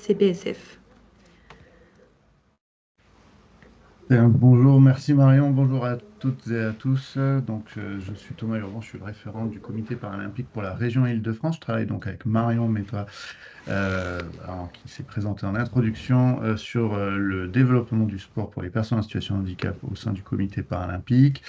CPSF. Bonjour, merci Marion, bonjour à toutes et à tous. Je suis Thomas Urban, je suis le référent du comité paralympique pour la région Île-de-France. Je travaille donc avec Marion Métois, qui s'est présentée en introduction sur le développement du sport pour les personnes en situation de handicap au sein du comité paralympique.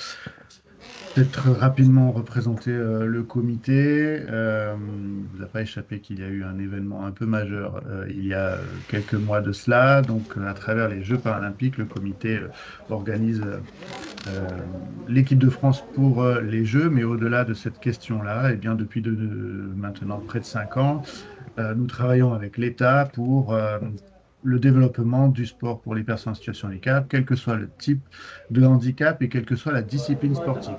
Peut-être rapidement représenter le comité. Il ne vous a pas échappé qu'il y a eu un événement un peu majeur il y a quelques mois de cela. À travers les Jeux paralympiques, le comité organise l'équipe de France pour les Jeux. Mais au-delà de cette question-là, eh bien, depuis maintenant près de 5 ans, nous travaillons avec l'État pour le développement du sport pour les personnes en situation de handicap, quel que soit le type de handicap et quelle que soit la discipline sportive.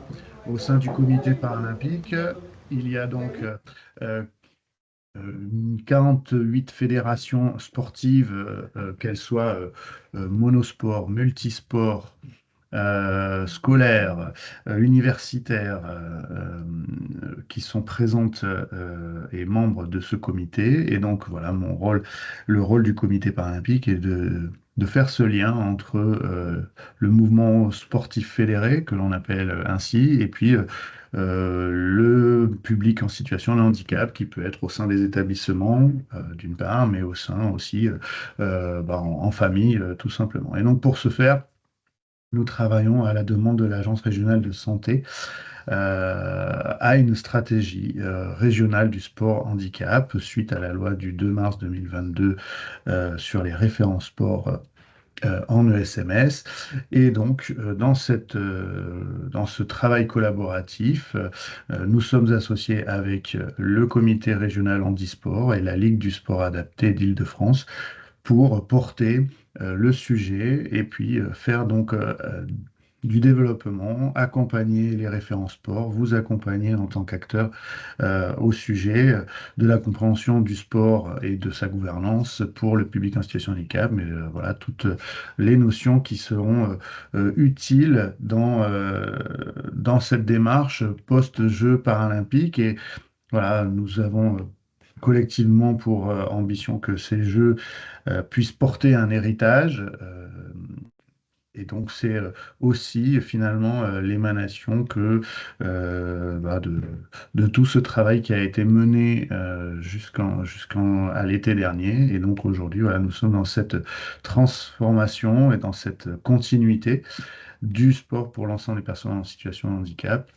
Au sein du comité paralympique, il y a euh, 48 fédérations sportives, qu'elles soient monosport, multisport, scolaires, universitaires, qui sont présentes et membres de ce comité. Et donc, voilà, mon rôle, le rôle du comité paralympique est de faire ce lien entre le mouvement sportif fédéré, que l'on appelle ainsi, et puis le public en situation de handicap, qui peut être au sein des établissements, d'une part, mais au sein aussi en famille, tout simplement. Et donc, pour ce faire, nous travaillons à la demande de l'Agence régionale de santé à une stratégie régionale du sport handicap suite à la loi du 2 mars 2022 sur les référents sport en ESMS. Et donc, dans ce travail collaboratif, nous sommes associés avec le comité régional handisport et la Ligue du sport adapté d'Île-de-France pour porter le sujet et puis faire du développement, accompagner les référents sport, vous accompagner en tant qu'acteur au sujet de la compréhension du sport et de sa gouvernance pour le public en situation de handicap, mais voilà, toutes les notions qui seront utiles dans cette démarche post-Jeux paralympiques. Et voilà, nous avons collectivement pour ambition que ces Jeux puissent porter un héritage. Et donc, c'est aussi finalement l'émanation de tout ce travail qui a été mené à l'été dernier. Et donc, aujourd'hui, voilà, nous sommes dans cette transformation et dans cette continuité du sport pour l'ensemble des personnes en situation de handicap.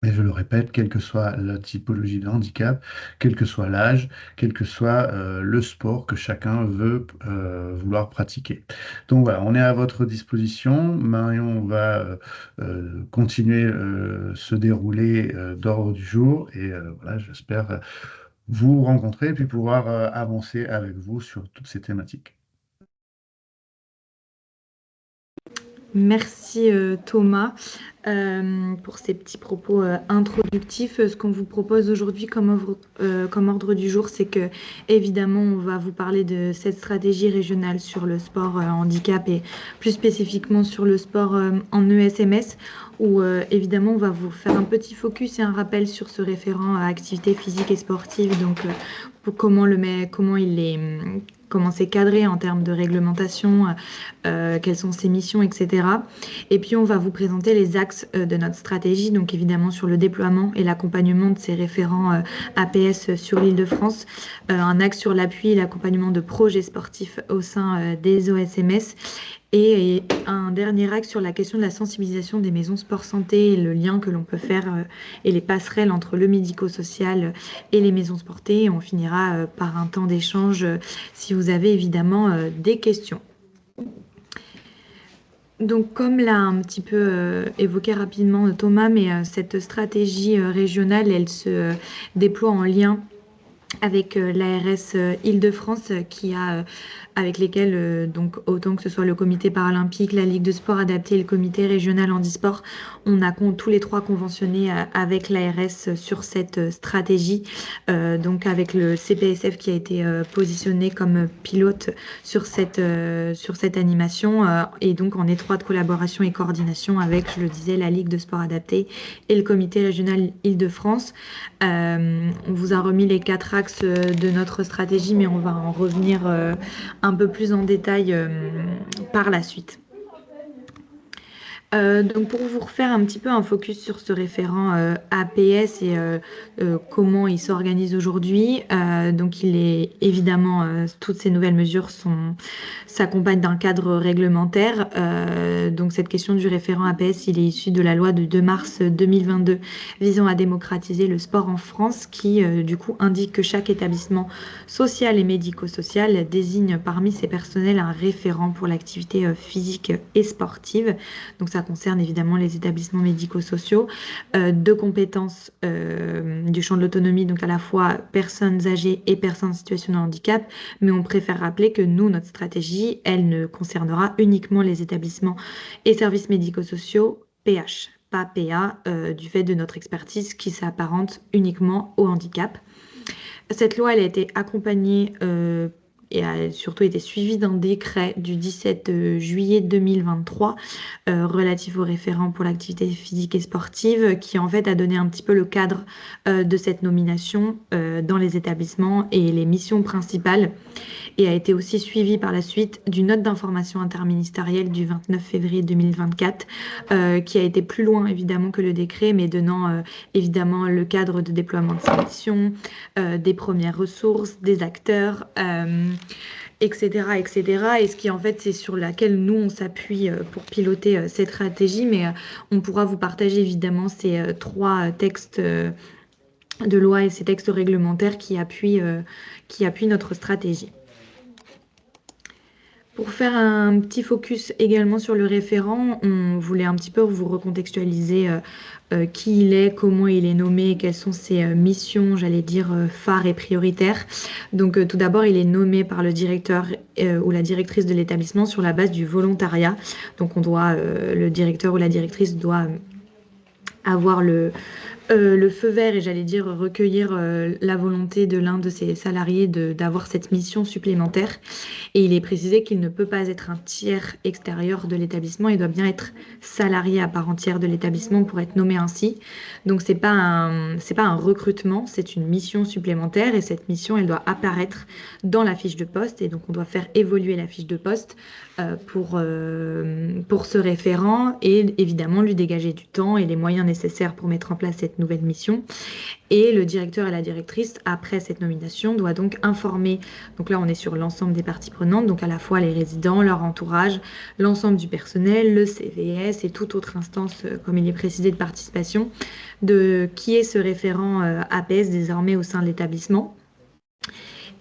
Et je le répète, quelle que soit la typologie de handicap, quel que soit l'âge, quel que soit le sport que chacun veut vouloir pratiquer. Donc voilà, on est à votre disposition. Marion va continuer ce déroulé d'ordre du jour et voilà, j'espère vous rencontrer et puis pouvoir avancer avec vous sur toutes ces thématiques. Merci Thomas pour ces petits propos introductifs. Ce qu'on vous propose aujourd'hui comme ordre du jour, c'est que évidemment on va vous parler de cette stratégie régionale sur le sport handicap et plus spécifiquement sur le sport en ESMS, où évidemment on va vous faire un petit focus et un rappel sur ce référent à activité physique et sportive, donc comment c'est cadré en termes de réglementation, quelles sont ses missions, etc. Et puis, on va vous présenter les axes de notre stratégie, donc évidemment sur le déploiement et l'accompagnement de ces référents APS sur l'Île-de-France, un axe sur l'appui et l'accompagnement de projets sportifs au sein des OSMS, et un dernier axe sur la question de la sensibilisation des maisons sport santé et le lien que l'on peut faire et les passerelles entre le médico-social et les maisons sportées. Et on finira par un temps d'échange si vous avez évidemment des questions. Donc, comme l'a un petit peu évoqué rapidement Thomas, mais cette stratégie régionale, elle se déploie en lien avec l'ARS Île-de-France avec lesquels, donc autant que ce soit le comité paralympique, la Ligue de sport adapté et le comité régional handisport, on a tous les trois conventionné avec l'ARS sur cette stratégie, donc avec le CPSF qui a été positionné comme pilote sur cette animation, et donc en étroite collaboration et coordination avec, je le disais, la Ligue de sport adapté et le comité régional Île-de-France. On vous a remis les 4 axes axes de notre stratégie, mais on va en revenir un peu plus en détail par la suite. Donc pour vous refaire un petit peu un focus sur ce référent APS et comment il s'organise aujourd'hui, donc il est évidemment, toutes ces nouvelles mesures s'accompagnent d'un cadre réglementaire. Donc cette question du référent APS, il est issu de la loi de 2 mars 2022 visant à démocratiser le sport en France qui du coup indique que chaque établissement social et médico-social désigne parmi ses personnels un référent pour l'activité physique et sportive. Donc ça concerne évidemment les établissements médico-sociaux, de compétences du champ de l'autonomie, donc à la fois personnes âgées et personnes en situation de handicap, mais on préfère rappeler que nous, notre stratégie, elle ne concernera uniquement les établissements et services médico-sociaux PH, pas PA, du fait de notre expertise qui s'apparente uniquement au handicap. Cette loi, elle a été accompagnée et a surtout été suivie d'un décret du 17 juillet 2023 relatif aux référents pour l'activité physique et sportive qui en fait a donné un petit peu le cadre de cette nomination dans les établissements et les missions principales et a été aussi suivi par la suite d'une note d'information interministérielle du 29 février 2024 qui a été plus loin évidemment que le décret mais donnant évidemment le cadre de déploiement de ces missions, des premières ressources, des acteurs, etc., etc. Et ce qui en fait c'est sur laquelle nous on s'appuie pour piloter cette stratégie, mais on pourra vous partager évidemment ces trois textes de loi et ces textes réglementaires qui appuient notre stratégie. Pour faire un petit focus également sur le référent, on voulait un petit peu vous recontextualiser qui il est, comment il est nommé, quelles sont ses missions, j'allais dire phares et prioritaires. Donc tout d'abord, il est nommé par le directeur ou la directrice de l'établissement sur la base du volontariat. Donc le directeur ou la directrice doit avoir le feu vert et j'allais dire recueillir la volonté de l'un de ses salariés d'avoir cette mission supplémentaire. Et il est précisé qu'il ne peut pas être un tiers extérieur de l'établissement, il doit bien être salarié à part entière de l'établissement pour être nommé ainsi. Donc c'est pas un recrutement, c'est une mission supplémentaire et cette mission elle doit apparaître dans la fiche de poste et donc on doit faire évoluer la fiche de poste pour ce référent et évidemment lui dégager du temps et les moyens nécessaires pour mettre en place cette nouvelle mission. Et le directeur et la directrice, après cette nomination, doit donc informer, donc là on est sur l'ensemble des parties prenantes, donc à la fois les résidents, leur entourage, l'ensemble du personnel, le CVS et toute autre instance, comme il est précisé, de participation, de qui est ce référent APS désormais au sein de l'établissement.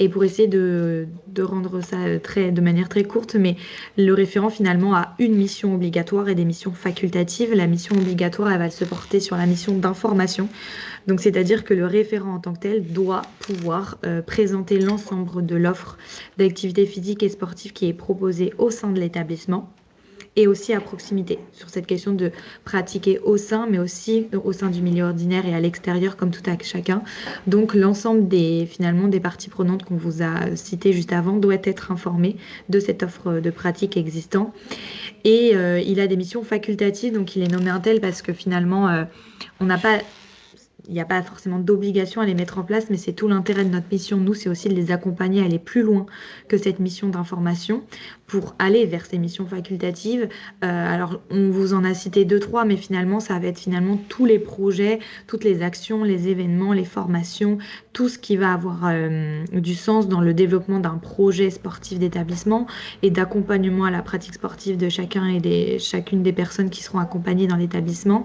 Et pour essayer de rendre ça de manière très courte, mais le référent finalement a une mission obligatoire et des missions facultatives. La mission obligatoire, elle va se porter sur la mission d'information. Donc c'est-à-dire que le référent en tant que tel doit pouvoir présenter l'ensemble de l'offre d'activités physiques et sportives qui est proposée au sein de l'établissement et aussi à proximité, sur cette question de pratiquer au sein, mais aussi au sein du milieu ordinaire et à l'extérieur, comme tout à chacun. Donc l'ensemble des parties prenantes qu'on vous a citées juste avant doit être informé de cette offre de pratique existant. Et il a des missions facultatives, donc il est nommé un tel parce que finalement, il n'y a pas forcément d'obligation à les mettre en place, mais c'est tout l'intérêt de notre mission. Nous, c'est aussi de les accompagner à aller plus loin que cette mission d'information pour aller vers ces missions facultatives. Alors, on vous en a cité 2-3, mais finalement, ça va être tous les projets, toutes les actions, les événements, les formations, tout ce qui va avoir du sens dans le développement d'un projet sportif d'établissement et d'accompagnement à la pratique sportive de chacun et chacune des personnes qui seront accompagnées dans l'établissement.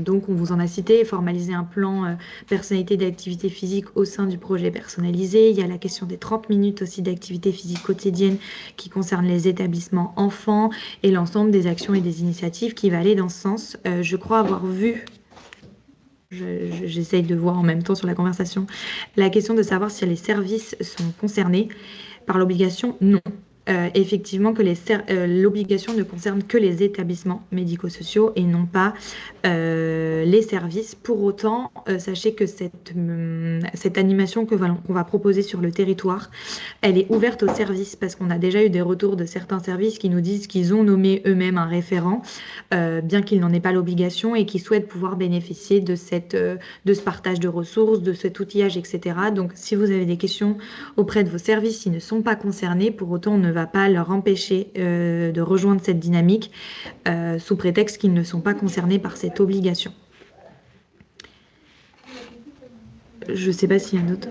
Donc, on vous en a cité, formaliser un plan personnalité d'activité physique au sein du projet personnalisé. Il y a la question des 30 minutes aussi d'activité physique quotidienne qui concerne les établissements enfants et l'ensemble des actions et des initiatives qui va aller dans ce sens. Je crois avoir vu, j'essaye de voir en même temps sur la conversation, la question de savoir si les services sont concernés par l'obligation. Non. effectivement que l'obligation ne concerne que les établissements médico-sociaux et non pas les services. Pour autant, sachez que cette animation qu'on va proposer sur le territoire, elle est ouverte aux services parce qu'on a déjà eu des retours de certains services qui nous disent qu'ils ont nommé eux-mêmes un référent, bien qu'ils n'en aient pas l'obligation et qui souhaitent pouvoir bénéficier de ce partage de ressources, de cet outillage, etc. Donc, si vous avez des questions auprès de vos services, ils ne sont pas concernés. Pour autant, on ne va pas leur empêcher de rejoindre cette dynamique sous prétexte qu'ils ne sont pas concernés par cette obligation. Je ne sais pas s'il y a un autre.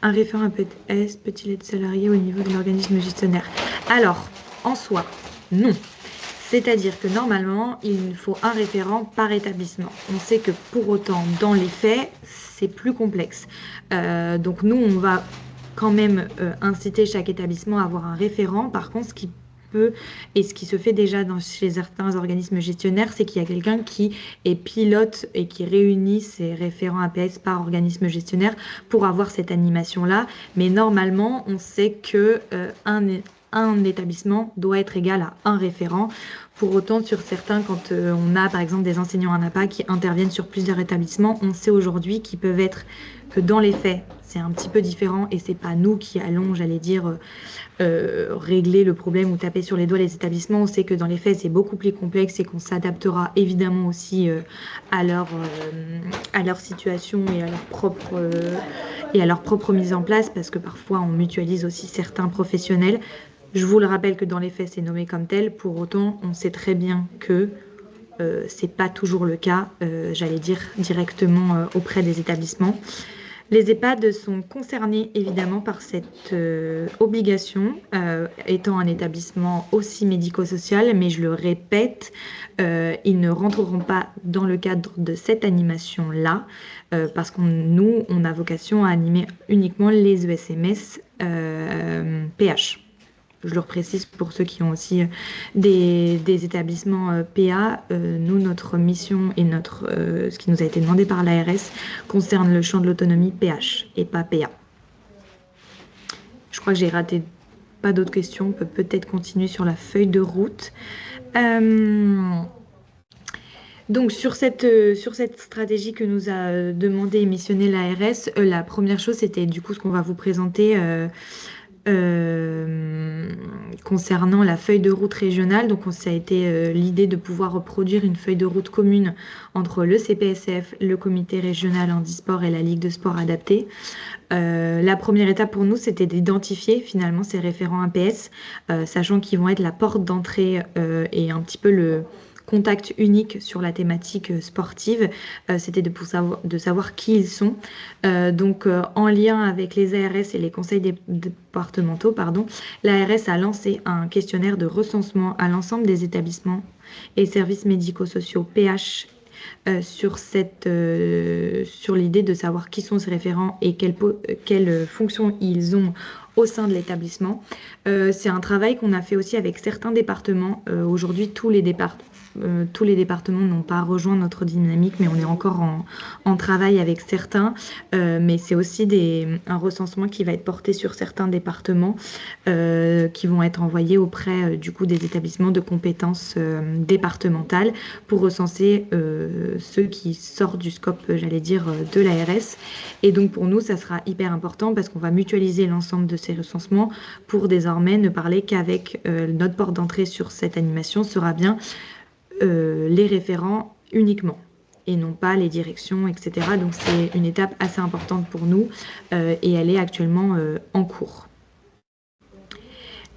Un référent APS peut-il être salarié au niveau de l'organisme gestionnaire? Alors, en soi, non. C'est-à-dire que normalement, il faut un référent par établissement. On sait que pour autant, dans les faits, c'est plus complexe. Donc nous, on va quand même inciter chaque établissement à avoir un référent. Par contre, ce qui peut et ce qui se fait déjà chez certains organismes gestionnaires, c'est qu'il y a quelqu'un qui est pilote et qui réunit ces référents APS par organisme gestionnaire pour avoir cette animation-là. Mais normalement, on sait que un établissement doit être égal à un référent. Pour autant, sur certains, quand on a par exemple des enseignants en APA qui interviennent sur plusieurs établissements, on sait aujourd'hui qu'ils peuvent être, que dans les faits, c'est un petit peu différent et c'est pas nous qui allons, j'allais dire, régler le problème ou taper sur les doigts les établissements. On sait que dans les faits, c'est beaucoup plus complexe et qu'on s'adaptera évidemment aussi à leur situation et à leur propre mise en place parce que parfois on mutualise aussi certains professionnels. Je vous le rappelle que dans les faits, c'est nommé comme tel. Pour autant, on sait très bien que c'est pas toujours le cas, j'allais dire, directement auprès des établissements. Les EHPAD sont concernés évidemment par cette obligation, étant un établissement aussi médico-social, mais je le répète, ils ne rentreront pas dans le cadre de cette animation-là, parce que nous, on a vocation à animer uniquement les ESMS PH. Je le précise pour ceux qui ont aussi des établissements PA. Nous, notre mission et ce qui nous a été demandé par l'ARS concerne le champ de l'autonomie PH et pas PA. Je crois que j'ai raté pas d'autres questions. On peut peut-être continuer sur la feuille de route. Donc, sur cette stratégie que nous a demandé et missionné l'ARS, la première chose, c'était du coup ce qu'on va vous présenter concernant la feuille de route régionale. Donc, ça a été l'idée de pouvoir reproduire une feuille de route commune entre le CPSF, le comité régional handisport et la Ligue de sport adaptée. La première étape pour nous, c'était d'identifier finalement ces référents APS, sachant qu'ils vont être la porte d'entrée et un petit peu le contact unique sur la thématique sportive, c'était de savoir qui ils sont. Donc, en lien avec les ARS et les conseils départementaux, l'ARS a lancé un questionnaire de recensement à l'ensemble des établissements et services médico-sociaux PH sur l'idée de savoir qui sont ces référents et quelles fonctions ils ont au sein de l'établissement. C'est un travail qu'on a fait aussi avec certains départements. Aujourd'hui, tous les départements n'ont pas rejoint notre dynamique, mais on est encore en travail avec certains. Mais c'est aussi un recensement qui va être porté sur certains départements qui vont être envoyés auprès du coup des établissements de compétences départementales pour recenser ceux qui sortent du scope, j'allais dire, de l'ARS. Et donc pour nous, ça sera hyper important parce qu'on va mutualiser l'ensemble de ces recensements pour désormais ne parler qu'avec notre porte d'entrée sur cette animation sera bien les référents uniquement et non pas les directions, etc. Donc c'est une étape assez importante pour nous et elle est actuellement en cours.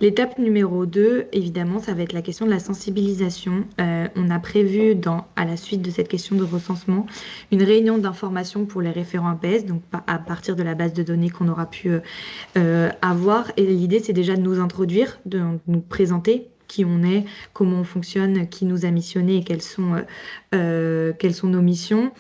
L'étape numéro 2, évidemment, ça va être la question de la sensibilisation. On a prévu, à la suite de cette question de recensement, une réunion d'information pour les référents APS, donc à partir de la base de données qu'on aura pu avoir. Et l'idée, c'est déjà de nous introduire, de nous présenter qui on est, comment on fonctionne, qui nous a missionnés et quelles sont nos missions.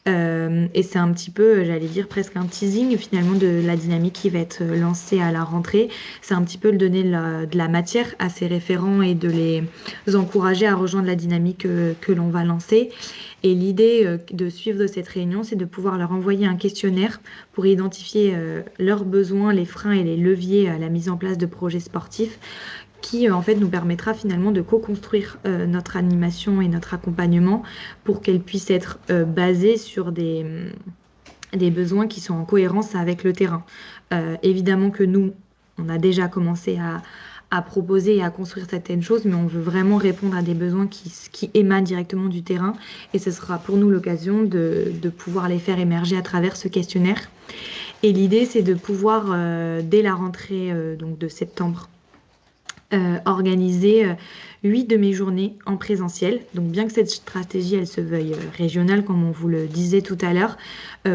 Et c'est un petit peu, j'allais dire, presque un teasing finalement de la dynamique qui va être lancée à la rentrée. C'est un petit peu de donner de la matière à ces référents et de les encourager à rejoindre la dynamique que l'on va lancer. Et l'idée de suivre de cette réunion, c'est de pouvoir leur envoyer un questionnaire pour identifier leurs besoins, les freins et les leviers à la mise en place de projets sportifs qui en fait nous permettra finalement de co-construire notre animation et notre accompagnement pour qu'elle puisse être basée sur des besoins qui sont en cohérence avec le terrain. Évidemment que nous, on a déjà commencé à proposer et à construire certaines choses, mais on veut vraiment répondre à des besoins qui émanent directement du terrain. Et ce sera pour nous l'occasion de pouvoir les faire émerger à travers ce questionnaire. Et l'idée, c'est de pouvoir, dès la rentrée donc de septembre, organiser 8 demi-journées en présentiel. Donc bien que cette stratégie, elle se veuille régionale, comme on vous le disait tout à l'heure,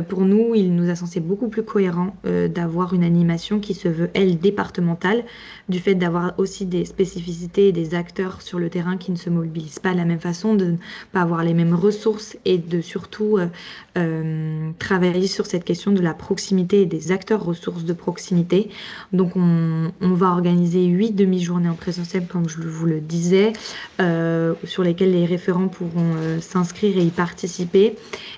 pour nous, il nous a semblé beaucoup plus cohérent d'avoir une animation qui se veut, elle, départementale, du fait d'avoir aussi des spécificités et des acteurs sur le terrain qui ne se mobilisent pas de la même façon, de ne pas avoir les mêmes ressources et de surtout travailler sur cette question de la proximité et des acteurs ressources de proximité. Donc on va organiser 8 demi-journées en présentiel, comme je vous le disais, sur lesquelles les référents pourront s'inscrire et y participer.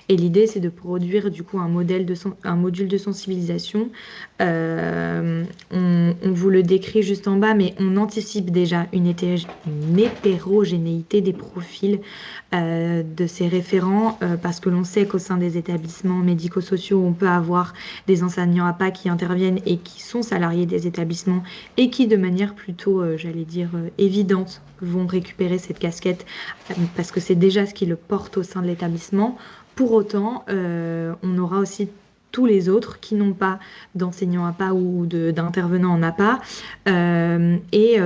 Et l'idée, c'est de produire du coup un module de sensibilisation. On vous le décrit juste en bas, mais on anticipe déjà une hétérogénéité des profils de ces référents, parce que l'on sait qu'au sein des établissements médico-sociaux, on peut avoir des enseignants APA qui interviennent et qui sont salariés des établissements et qui, de manière plutôt, j'allais dire, évidente, vont récupérer cette casquette parce que c'est déjà ce qui le porte au sein de l'établissement. Pour autant, on aura aussi tous les autres qui n'ont pas d'enseignants APA ou d'intervenants en APA.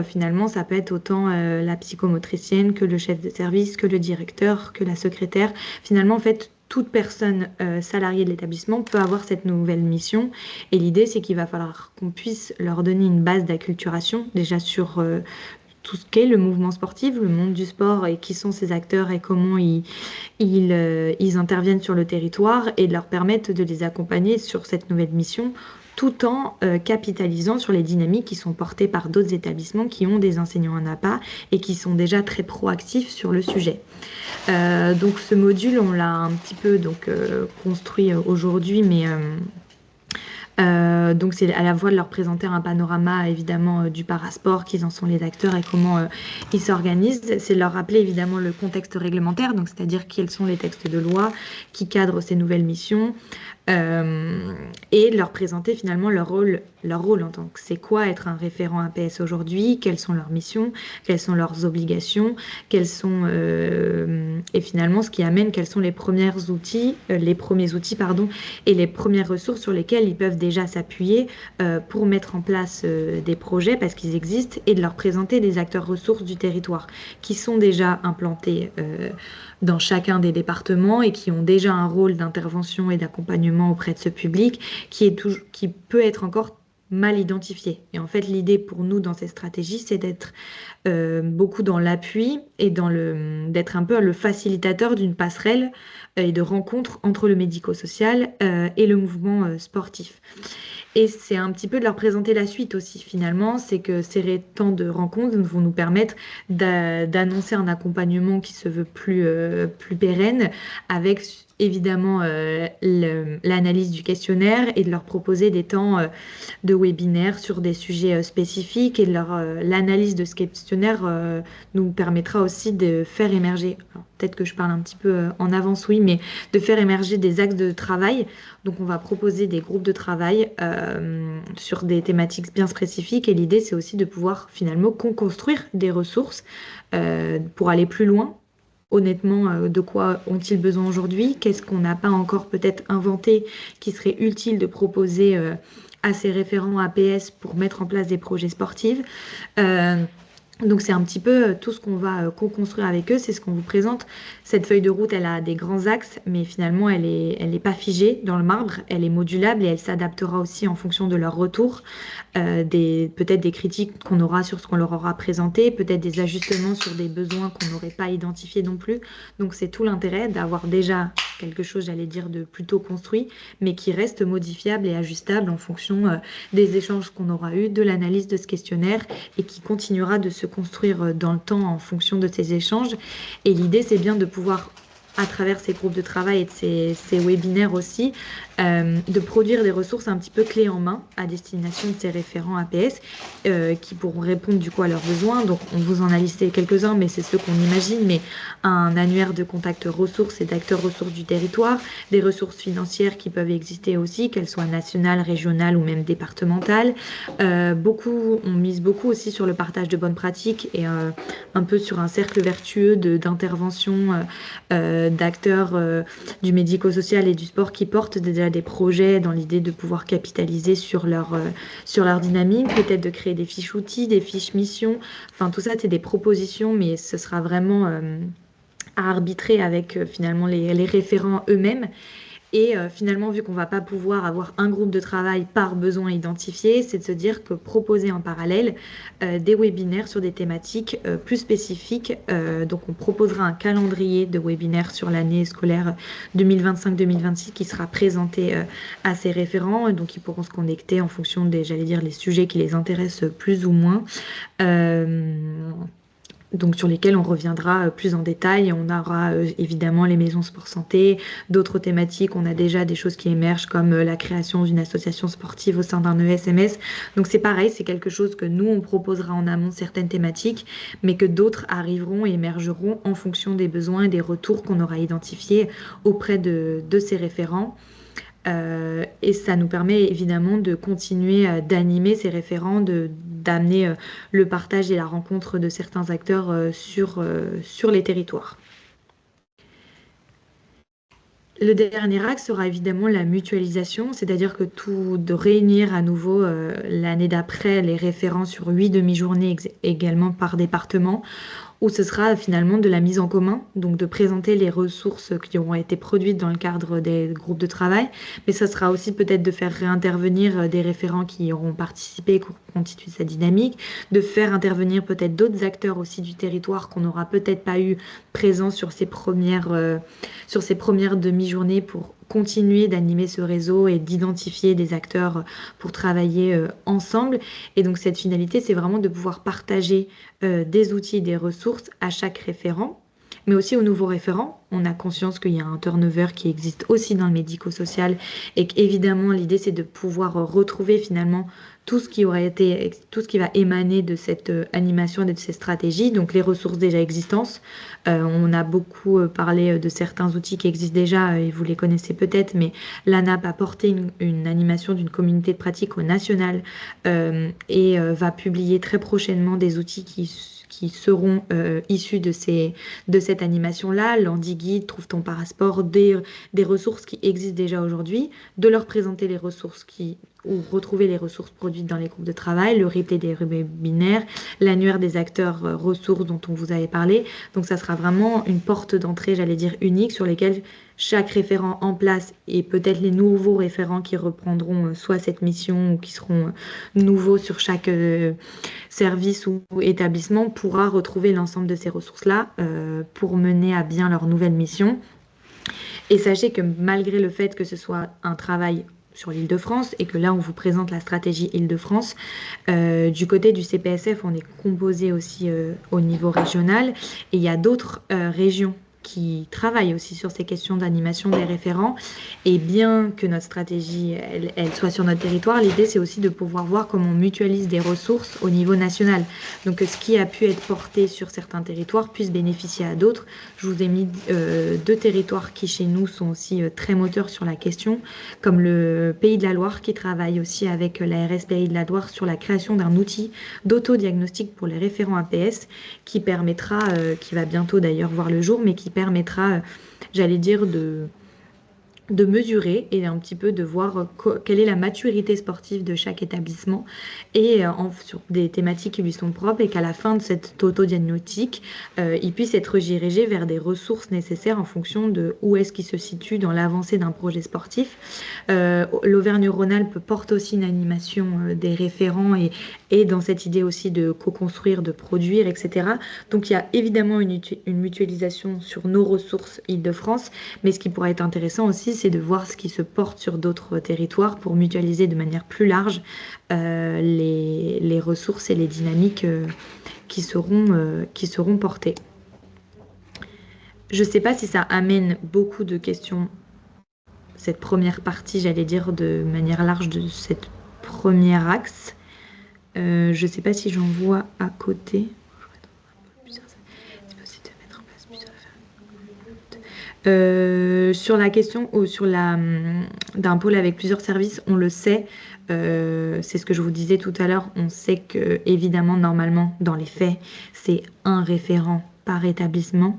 Finalement, ça peut être autant la psychomotricienne que le chef de service, que le directeur, que la secrétaire. Finalement, en fait, toute personne salariée de l'établissement peut avoir cette nouvelle mission. Et l'idée, c'est qu'il va falloir qu'on puisse leur donner une base d'acculturation, déjà sur tout ce qu'est le mouvement sportif, le monde du sport et qui sont ces acteurs et comment ils interviennent sur le territoire, et de leur permettre de les accompagner sur cette nouvelle mission tout en capitalisant sur les dynamiques qui sont portées par d'autres établissements qui ont des enseignants en APA et qui sont déjà très proactifs sur le sujet. Donc ce module, on l'a un petit peu construit aujourd'hui, mais donc c'est à la fois de leur présenter un panorama évidemment du parasport, qui en sont les acteurs et comment ils s'organisent. C'est de leur rappeler évidemment le contexte réglementaire, donc c'est-à-dire quels sont les textes de loi qui cadrent ces nouvelles missions, et de leur présenter finalement leur rôle en tant que c'est quoi être un référent APS aujourd'hui, quelles sont leurs missions, quelles sont leurs obligations, quels sont et finalement ce qui amène quels sont les premiers outils et les premières ressources sur lesquelles ils peuvent déjà s'appuyer pour mettre en place des projets, parce qu'ils existent, et de leur présenter des acteurs ressources du territoire qui sont déjà implantés dans chacun des départements et qui ont déjà un rôle d'intervention et d'accompagnement auprès de ce public qui peut être encore mal identifié. Et en fait, l'idée pour nous dans cette stratégie, c'est d'être beaucoup dans l'appui et d'être un peu le facilitateur d'une passerelle et de rencontre entre le médico-social et le mouvement sportif. Et c'est un petit peu de leur présenter la suite aussi, finalement. C'est que ces temps de rencontres vont nous permettre d'annoncer un accompagnement qui se veut plus pérenne, avec évidemment l'analyse du questionnaire, et de leur proposer des temps de webinaire sur des sujets spécifiques. Et l'analyse de ce questionnaire nous permettra aussi de faire émerger, alors, peut-être que je parle un petit peu en avance, oui, mais de faire émerger des axes de travail. Donc on va proposer des groupes de travail sur des thématiques bien spécifiques, et l'idée c'est aussi de pouvoir finalement construire des ressources pour aller plus loin. Honnêtement, de quoi ont-ils besoin aujourd'hui? Qu'est-ce qu'on n'a pas encore peut-être inventé qui serait utile de proposer à ces référents APS pour mettre en place des projets sportifs? Donc c'est un petit peu tout ce qu'on va co-construire avec eux, c'est ce qu'on vous présente. Cette feuille de route, elle a des grands axes, mais finalement, elle est pas figée dans le marbre, elle est modulable et elle s'adaptera aussi en fonction de leur retour, peut-être des critiques qu'on aura sur ce qu'on leur aura présenté, peut-être des ajustements sur des besoins qu'on n'aurait pas identifiés non plus. Donc c'est tout l'intérêt d'avoir déjà quelque chose, j'allais dire, de plutôt construit, mais qui reste modifiable et ajustable en fonction des échanges qu'on aura eus, de l'analyse de ce questionnaire et qui continuera de se construire dans le temps en fonction de ces échanges. Et l'idée, c'est bien de pouvoir, à travers ces groupes de travail et de ces webinaires aussi, de produire des ressources un petit peu clés en main à destination de ces référents APS qui pourront répondre du coup à leurs besoins. Donc on vous en a listé quelques-uns, mais c'est ceux qu'on imagine, mais un annuaire de contacts ressources et d'acteurs ressources du territoire, des ressources financières qui peuvent exister aussi, qu'elles soient nationales, régionales ou même départementales. On mise beaucoup aussi sur le partage de bonnes pratiques et un peu sur un cercle vertueux d'intervention d'acteurs du médico-social et du sport qui portent déjà des projets dans l'idée de pouvoir capitaliser sur leur dynamique, peut-être de créer des fiches outils, des fiches missions. Enfin, tout ça, c'est des propositions, mais ce sera vraiment à arbitrer avec finalement les référents eux-mêmes. Et finalement, vu qu'on ne va pas pouvoir avoir un groupe de travail par besoin identifié, c'est de se dire que proposer en parallèle des webinaires sur des thématiques plus spécifiques. Donc, on proposera un calendrier de webinaires sur l'année scolaire 2025-2026 qui sera présenté à ces référents. Donc, ils pourront se connecter en fonction des, j'allais dire, les sujets qui les intéressent plus ou moins. Donc sur lesquels on reviendra plus en détail. On aura évidemment les maisons sport santé, d'autres thématiques. On a déjà des choses qui émergent comme la création d'une association sportive au sein d'un ESMS. Donc c'est pareil, c'est quelque chose que nous, on proposera en amont certaines thématiques, mais que d'autres arriveront et émergeront en fonction des besoins et des retours qu'on aura identifiés auprès de ces référents. Et ça nous permet évidemment de continuer d'animer ces référents, d'amener le partage et la rencontre de certains acteurs sur les territoires. Le dernier axe sera évidemment la mutualisation, c'est-à-dire que de réunir à nouveau l'année d'après les référents sur 8 demi-journées également par département, où ce sera finalement de la mise en commun, donc de présenter les ressources qui auront été produites dans le cadre des groupes de travail, mais ça sera aussi peut-être de faire réintervenir des référents qui auront participé, qui constituent cette dynamique, de faire intervenir peut-être d'autres acteurs aussi du territoire qu'on n'aura peut-être pas eu présents sur ces premières demi-journées pour continuer d'animer ce réseau et d'identifier des acteurs pour travailler ensemble. Et donc cette finalité, c'est vraiment de pouvoir partager des outils, des ressources à chaque référent, mais aussi aux nouveaux référents. On a conscience qu'il y a un turnover qui existe aussi dans le médico-social et qu'évidemment l'idée c'est de pouvoir retrouver finalement tout ce qui va émaner de cette animation et de ces stratégies, donc les ressources déjà existantes. On a beaucoup parlé de certains outils qui existent déjà et vous les connaissez peut-être, mais l'ANAP a porté une animation d'une communauté de pratique au national et va publier très prochainement des outils qui seront issus de cette animation-là. L'Handi-Guide, Trouve ton parasport, des ressources qui existent déjà aujourd'hui, de leur présenter les ressources ou retrouver les ressources produites dans les groupes de travail, le replay des webinaires, l'annuaire des acteurs ressources dont on vous avait parlé. Donc ça sera vraiment une porte d'entrée, j'allais dire, unique sur lesquelles chaque référent en place et peut-être les nouveaux référents qui reprendront soit cette mission ou qui seront nouveaux sur chaque service ou établissement pourra retrouver l'ensemble de ces ressources-là pour mener à bien leur nouvelle mission. Et sachez que malgré le fait que ce soit un travail sur l'Île-de-France et que là on vous présente la stratégie Île-de-France, du côté du CPSF on est composé aussi au niveau régional et il y a d'autres régions qui travaillent aussi sur ces questions d'animation des référents. Et bien que notre stratégie, elle soit sur notre territoire, l'idée c'est aussi de pouvoir voir comment on mutualise des ressources au niveau national. Donc que ce qui a pu être porté sur certains territoires puisse bénéficier à d'autres. Je vous ai mis 2 territoires qui chez nous sont aussi très moteurs sur la question, comme le Pays de la Loire qui travaille aussi avec l'ARS Pays de la Loire sur la création d'un outil d'autodiagnostic pour les référents APS qui permettra, qui va bientôt d'ailleurs voir le jour, mais qui permettra, j'allais dire, de mesurer et un petit peu de voir quelle est la maturité sportive de chaque établissement et sur des thématiques qui lui sont propres et qu'à la fin de cette auto-diagnostic, il puisse être redirigé vers des ressources nécessaires en fonction de où est-ce qu'il se situe dans l'avancée d'un projet sportif. L'Auvergne-Rhône-Alpes porte aussi une animation des référents et dans cette idée aussi de co-construire, de produire, etc. Donc il y a évidemment une mutualisation sur nos ressources Île-de-France, mais ce qui pourrait être intéressant aussi, c'est de voir ce qui se porte sur d'autres territoires pour mutualiser de manière plus large les ressources et les dynamiques qui seront portées. Je ne sais pas si ça amène beaucoup de questions, cette première partie, j'allais dire, de manière large de cette premier axe. Je ne sais pas si j'en vois à côté. Sur la question ou sur d'un pôle avec plusieurs services, on le sait, c'est ce que je vous disais tout à l'heure, on sait que évidemment normalement dans les faits c'est un référent par établissement.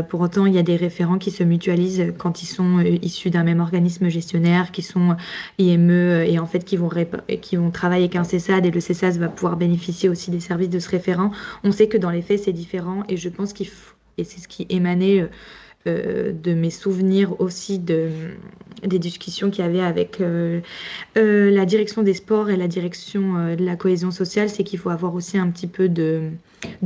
Pour autant, il y a des référents qui se mutualisent quand ils sont issus d'un même organisme gestionnaire, qui sont IME et en fait qui vont travailler avec un CESAD et le CESAD va pouvoir bénéficier aussi des services de ce référent. On sait que dans les faits c'est différent et je pense et c'est ce qui émanait de mes souvenirs aussi des discussions qu'il y avait avec la direction des sports et la direction de la cohésion sociale, c'est qu'il faut avoir aussi un petit peu de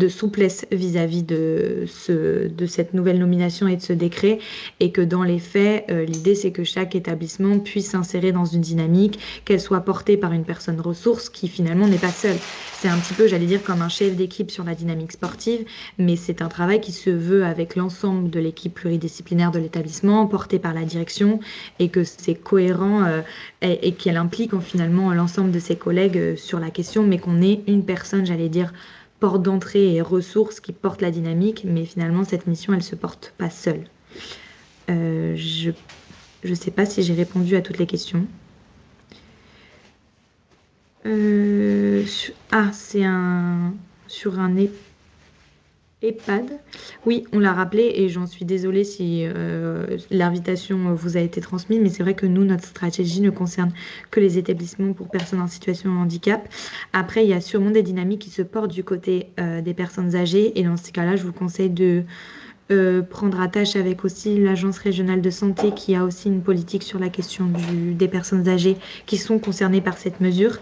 souplesse vis-à-vis de cette nouvelle nomination et de ce décret, et que dans les faits, l'idée c'est que chaque établissement puisse s'insérer dans une dynamique, qu'elle soit portée par une personne ressource qui finalement n'est pas seule. C'est un petit peu, j'allais dire, comme un chef d'équipe sur la dynamique sportive, mais c'est un travail qui se veut avec l'ensemble de l'équipe pluridisciplinaire de l'établissement, porté par la direction, et que c'est cohérent et qu'elle implique finalement l'ensemble de ses collègues sur la question, mais qu'on ait une personne, j'allais dire, porte d'entrée et ressources qui porte la dynamique, mais finalement cette mission, elle se porte pas seule. Je ne sais pas si j'ai répondu à toutes les questions. C'est sur un EHPAD. Oui, on l'a rappelé et j'en suis désolée si l'invitation vous a été transmise, mais c'est vrai que nous, notre stratégie ne concerne que les établissements pour personnes en situation de handicap. Après, il y a sûrement des dynamiques qui se portent du côté des personnes âgées et dans ces cas-là, je vous conseille de prendre attache avec aussi l'Agence régionale de santé qui a aussi une politique sur la question des personnes âgées qui sont concernées par cette mesure.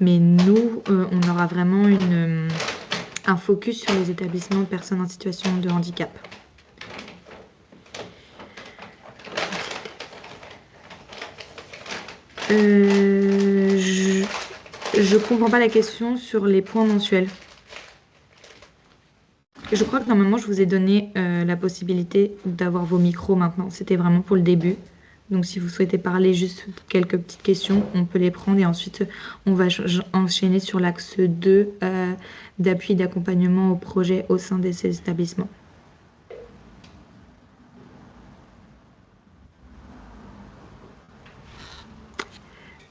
Mais nous, on aura vraiment un focus sur les établissements de personnes en situation de handicap. Je comprends pas la question sur les points mensuels. Je crois que normalement, je vous ai donné la possibilité d'avoir vos micros maintenant. C'était vraiment pour le début. Donc, si vous souhaitez parler juste quelques petites questions, on peut les prendre et ensuite, on va enchaîner sur l'axe 2 d'appui d'accompagnement au projet au sein de ces établissements.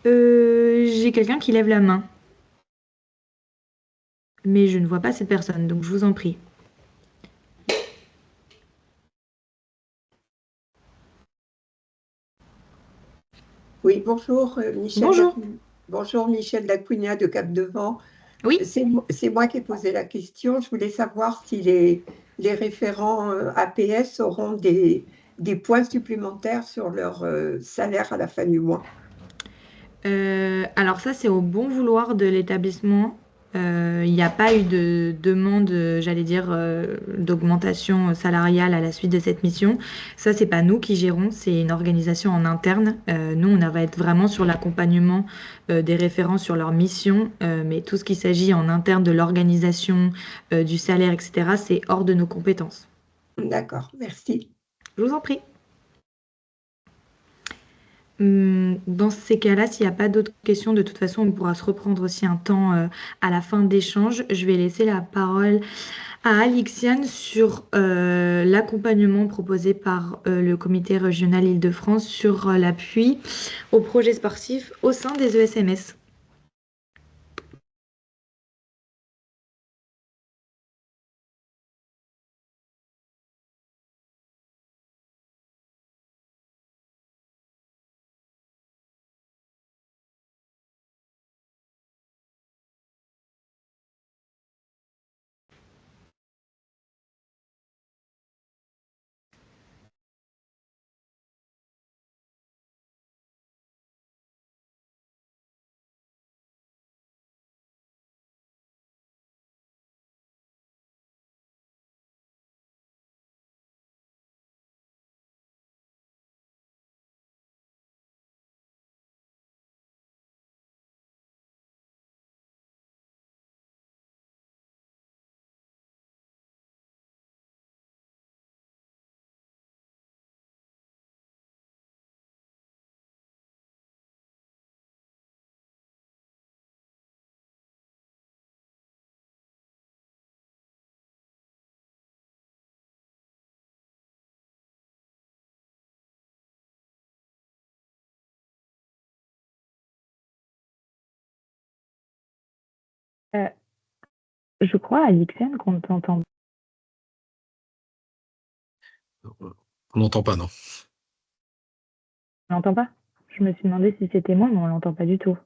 J'ai quelqu'un qui lève la main, mais je ne vois pas cette personne, donc je vous en prie. Oui, bonjour Bonjour. Bonjour Michel Dacugna de Capdevant. Oui. C'est moi qui ai posé la question. Je voulais savoir si les référents APS auront des points supplémentaires sur leur salaire à la fin du mois. Alors ça, c'est au bon vouloir de l'établissement. Il n'y a pas eu de demande, j'allais dire, d'augmentation salariale à la suite de cette mission. Ça, c'est pas nous qui gérons, c'est une organisation en interne. Nous, on va être vraiment sur l'accompagnement des référents sur leur mission, mais tout ce qui s'agit en interne de l'organisation, du salaire, etc., c'est hors de nos compétences. D'accord, merci. Je vous en prie. Dans ces cas-là, s'il n'y a pas d'autres questions, de toute façon, on pourra se reprendre aussi un temps à la fin d'échange. Je vais laisser la parole à Alixiane sur l'accompagnement proposé par le comité régional Île-de-France sur l'appui aux projets sportifs au sein des ESMS. Je crois, Alixen, qu'on t'entend. On n'entend pas, non. On l'entend pas? Je me suis demandé si c'était moi, mais on l'entend pas du tout.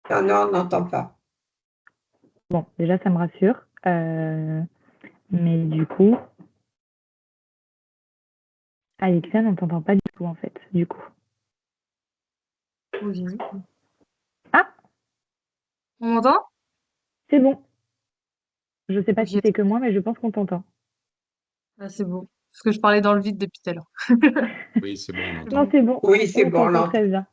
Non, non, on n'entend pas. Bon, déjà, ça me rassure. Mais du coup, Alixen, on t'entend pas du tout, en fait, du coup. Oui. Ah, On m'entend? c'est bon. Je sais pas Ok. si c'est que moi, mais je pense qu'on t'entend. Ah, c'est bon. Parce que je parlais dans le vide depuis tout à l'heure. Oui, c'est bon, on Non, entend. c'est bon. Oui, c'est On bon, on t'entend l'entend. très bien.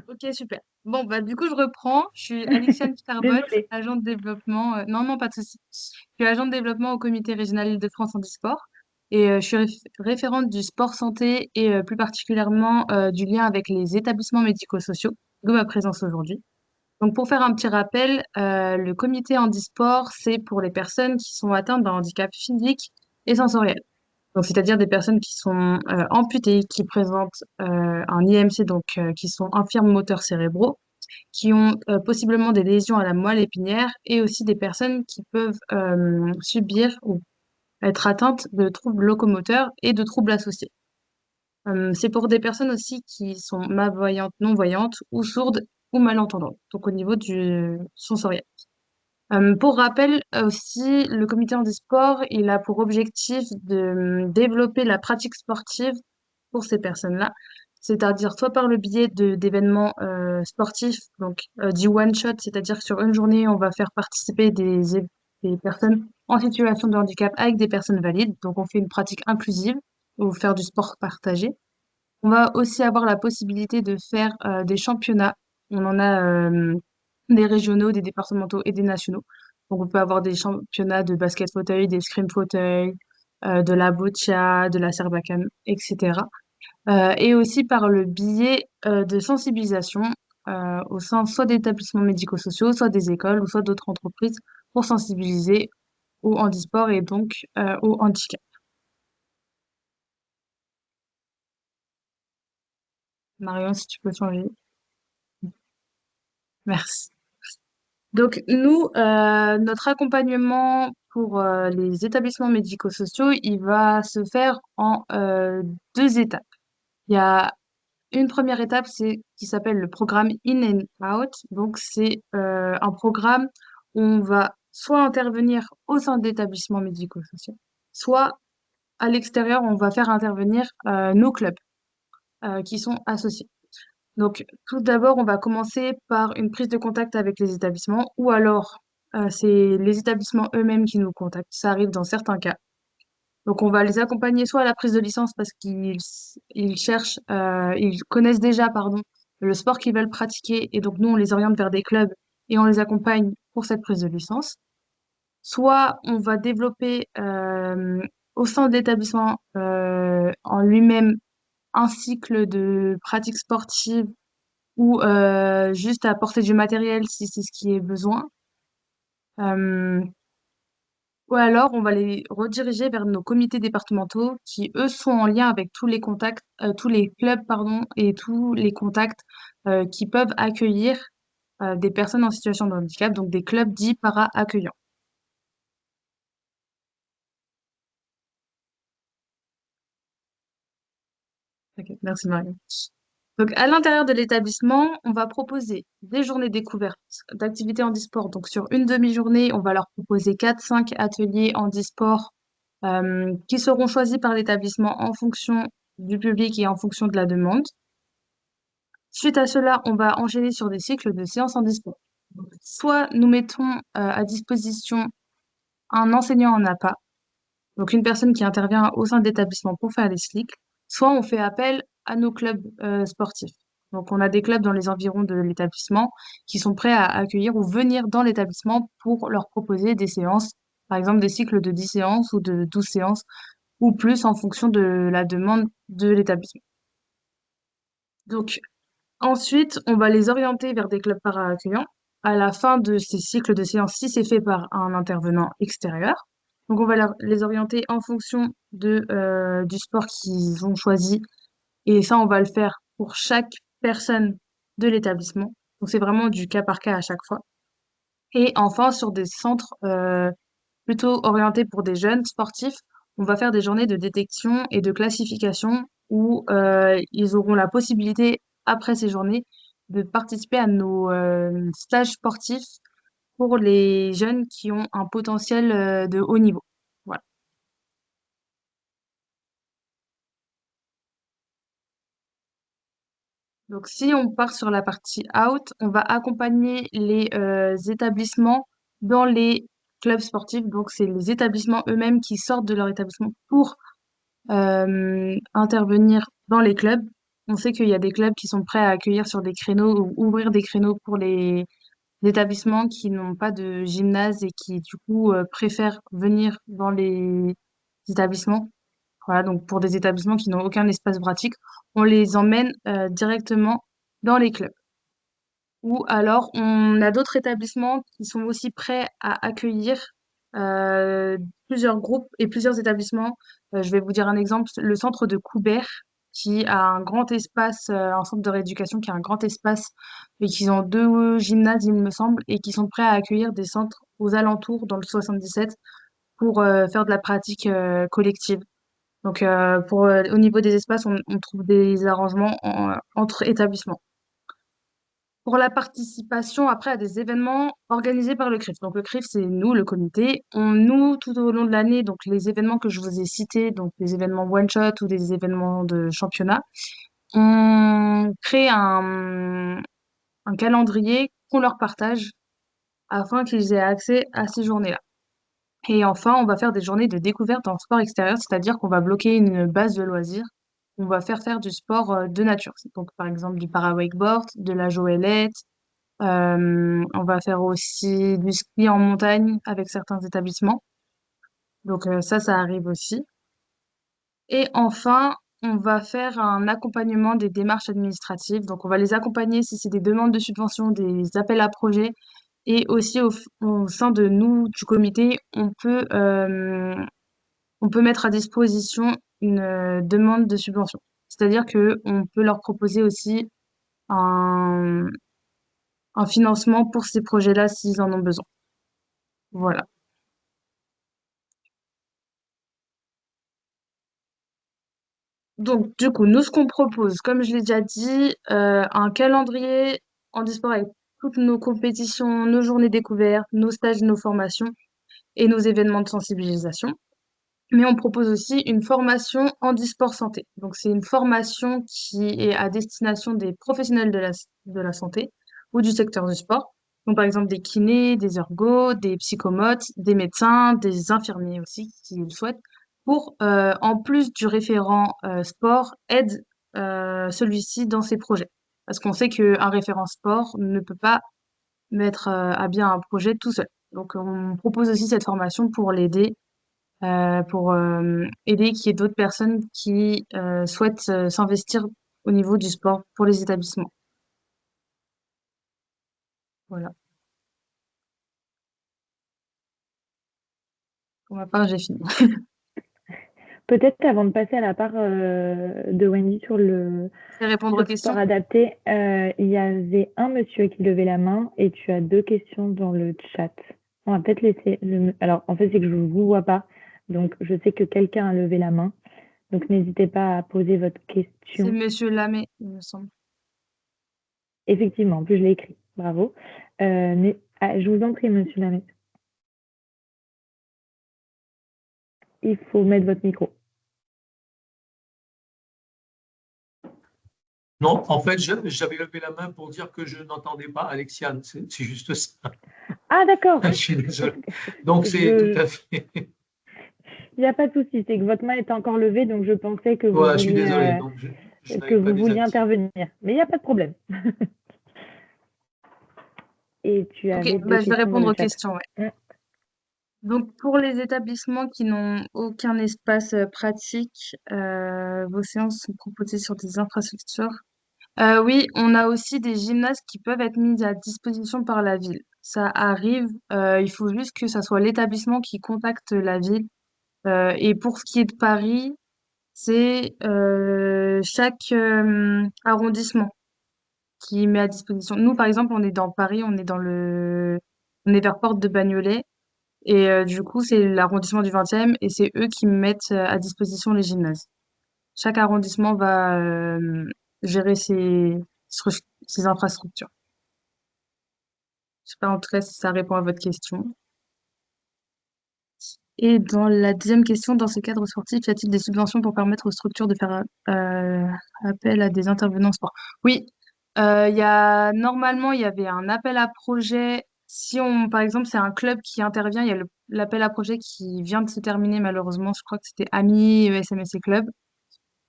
Ok, super. Bon, bah, du coup, je reprends. Je suis Alexiane Peterbot, Désolée. agent de développement. Non, non, pas de souci. Je suis agent de développement au comité régional Île-de-France Handisport. Et je suis référente du sport santé et plus particulièrement du lien avec les établissements médico-sociaux, d'où ma présence aujourd'hui. Donc, pour faire un petit rappel, le comité handisport, c'est pour les personnes qui sont atteintes d'un handicap physique et sensoriel. Donc, c'est-à-dire des personnes qui sont amputées, qui présentent un IMC, donc qui sont infirmes moteurs cérébraux, qui ont possiblement des lésions à la moelle épinière, et aussi des personnes qui peuvent subir ou être atteintes de troubles locomoteurs et de troubles associés. C'est pour des personnes aussi qui sont malvoyantes, non-voyantes ou sourdes ou malentendantes, donc au niveau du sensoriel. Pour rappel aussi, le comité handisport, il a pour objectif de développer la pratique sportive pour ces personnes-là, c'est-à-dire soit par le biais d'événements sportifs, donc du one-shot, c'est-à-dire que sur une journée, on va faire participer des personnes en situation de handicap avec des personnes valides, donc on fait une pratique inclusive ou faire du sport partagé. On va aussi avoir la possibilité de faire des championnats. On en a des régionaux, des départementaux et des nationaux. Donc, on peut avoir des championnats de basket fauteuil, des scrim fauteuil, de la boccia, de la serbacane, etc. Et aussi par le biais de sensibilisation au sein soit d'établissements médico-sociaux, soit des écoles ou soit d'autres entreprises pour sensibiliser au handisport et donc au handicap. Marion, si tu peux changer. Merci. Donc nous, notre accompagnement pour les établissements médico-sociaux, il va se faire en deux étapes. Il y a une première étape, c'est qui s'appelle le programme In and Out. Donc c'est un programme où on va soit intervenir au sein d'établissements médico-sociaux, soit à l'extérieur, on va faire intervenir nos clubs qui sont associés. Donc, tout d'abord, on va commencer par une prise de contact avec les établissements ou alors c'est les établissements eux-mêmes qui nous contactent. Ça arrive dans certains cas. Donc, on va les accompagner soit à la prise de licence parce qu'ils cherchent, ils connaissent déjà, pardon, le sport qu'ils veulent pratiquer et donc nous, on les oriente vers des clubs et on les accompagne pour cette prise de licence. Soit on va développer au sein de l'établissement en lui-même un cycle de pratique sportive ou juste apporter du matériel si c'est ce qui est besoin. Euh, ou alors, on va les rediriger vers nos comités départementaux qui, eux, sont en lien avec tous les contacts, tous les clubs, pardon, et tous les contacts qui peuvent accueillir des personnes en situation de handicap, donc des clubs dits para-accueillants. Ok, merci Marie. Donc, à l'intérieur de l'établissement, on va proposer des journées découvertes d'activités handisport. Donc, sur une demi-journée, on va leur proposer 4-5 ateliers handisport qui seront choisis par l'établissement en fonction du public et en fonction de la demande. Suite à cela, on va enchaîner sur des cycles de séances handisport. Donc, soit nous mettons à disposition un enseignant en APA, donc une personne qui intervient au sein de l'établissement pour faire les cycles, soit on fait appel à nos clubs sportifs. Donc on a des clubs dans les environs de l'établissement qui sont prêts à accueillir ou venir dans l'établissement pour leur proposer des séances, par exemple des cycles de 10 séances ou de 12 séances ou plus en fonction de la demande de l'établissement. Donc ensuite, on va les orienter vers des clubs para-accueillants à la fin de ces cycles de séances si c'est fait par un intervenant extérieur. Donc, on va les orienter en fonction du sport qu'ils ont choisi. Et ça, on va le faire pour chaque personne de l'établissement. Donc, c'est vraiment du cas par cas à chaque fois. Et enfin, sur des centres plutôt orienté pour des jeunes sportifs, on va faire des journées de détection et de classification où ils auront la possibilité, après ces journées, de participer à nos stages sportifs pour les jeunes qui ont un potentiel de haut niveau. Voilà. Donc, si on part sur la partie out, on va accompagner les établissements dans les clubs sportifs. Donc, c'est les établissements eux-mêmes qui sortent de leur établissement pour intervenir dans les clubs. On sait qu'il y a des clubs qui sont prêts à accueillir sur des créneaux ou ouvrir des créneaux pour les établissements qui n'ont pas de gymnase et qui, du coup, préfèrent venir dans les établissements. Voilà, donc pour des établissements qui n'ont aucun espace pratique, on les emmène directement dans les clubs. Ou alors, on a d'autres établissements qui sont aussi prêts à accueillir euh, plusieurs groupes et plusieurs établissements. Je vais vous dire un exemple, le centre de Coubert, qui a un grand espace, un centre de rééducation qui a un grand espace, et qui ont deux gymnases, il me semble, et qui sont prêts à accueillir des centres aux alentours, dans le 77, pour faire de la pratique collective. Donc, au niveau des espaces, on trouve des arrangements entre établissements. Pour la participation après à des événements organisés par le CRIF. Donc le CRIF, c'est nous, le comité. Nous, tout au long de l'année, donc les événements que je vous ai cités, donc les événements one-shot ou des événements de championnat, on crée un calendrier qu'on leur partage afin qu'ils aient accès à ces journées-là. Et enfin, on va faire des journées de découverte en sport extérieur, c'est-à-dire qu'on va bloquer une base de loisirs. On va faire du sport de nature. Donc, par exemple, du para-wakeboard, de la joëlette, on va faire aussi du ski en montagne avec certains établissements. Donc ça arrive aussi. Et enfin, on va faire un accompagnement des démarches administratives. Donc on va les accompagner si c'est des demandes de subvention, des appels à projets. Et aussi au sein de nous, du comité, on peut mettre à disposition une demande de subvention. C'est-à-dire qu'on peut leur proposer aussi un, un financement pour ces projets-là s'ils en ont besoin. Voilà. Donc, du coup, nous, ce qu'on propose, comme je l'ai déjà dit, un calendrier en disport avec toutes nos compétitions, nos journées découvertes, nos stages, nos formations et nos événements de sensibilisation. Mais on propose aussi une formation en e-sport santé. Donc, c'est une formation qui est à destination des professionnels de la santé ou du secteur du sport. Donc, par exemple, des kinés, des ergots, des psychomotes, des médecins, des infirmiers aussi qui le souhaitent, pour, en plus du référent sport, aide celui-ci dans ses projets. Parce qu'on sait qu'un référent sport ne peut pas mettre à bien un projet tout seul. Donc, on propose aussi cette formation pour l'aider pour aider qu'il y ait d'autres personnes qui souhaitent s'investir au niveau du sport pour les établissements. Voilà. Pour ma part, j'ai fini. Peut-être avant de passer à la part de Wendy sur le Je vais répondre aux sur sport questions. adapté, il y avait un monsieur qui levait la main et tu as deux questions dans le chat. On va peut-être laisser. Alors, en fait, c'est que je ne vous vois pas. Donc, je sais que quelqu'un a levé la main. Donc, n'hésitez pas à poser votre C'est question. Monsieur Lamé, il me semble. Effectivement, en plus, je l'ai écrit. Bravo. Je vous en prie, monsieur Lamé. Il faut mettre votre micro. Non, en fait, j'avais levé la main pour dire que je n'entendais pas Alexiane. C'est juste ça. Ah, d'accord. Je suis désolé. Donc, c'est tout à fait. Il n'y a pas de souci, c'est que votre main était encore levée, donc je pensais que vous Voilà, je suis vouliez, désolé. Donc, je que n'avais pas vous vouliez désactivé. intervenir. Mais il n'y a pas de problème. Et tu Ok, avais deux bah, je vais questions dans répondre le aux chat. questions, ouais. Donc, pour les établissements qui n'ont aucun espace pratique, vos séances sont proposées sur des infrastructures. Oui, on a aussi des gymnases qui peuvent être mis à disposition par la ville. Ça arrive, il faut juste que ça soit l'établissement qui contacte la ville. Et pour ce qui est de Paris, c'est chaque arrondissement qui met à disposition. Nous, par exemple, on est dans Paris, on est vers Porte de Bagnolet. Et du coup, c'est l'arrondissement du 20e et c'est eux qui mettent à disposition les gymnases. Chaque arrondissement va gérer ses infrastructures. Je sais pas en tout cas si ça répond à votre question. Et dans la deuxième question, dans ce cadre sportif, y a-t-il des subventions pour permettre aux structures de faire appel à des intervenants en sport? Oui, normalement, il y avait un appel à projet. Si par exemple, c'est un club qui intervient, il y a l'appel à projet qui vient de se terminer malheureusement. Je crois que c'était Ami, ESMS et Club.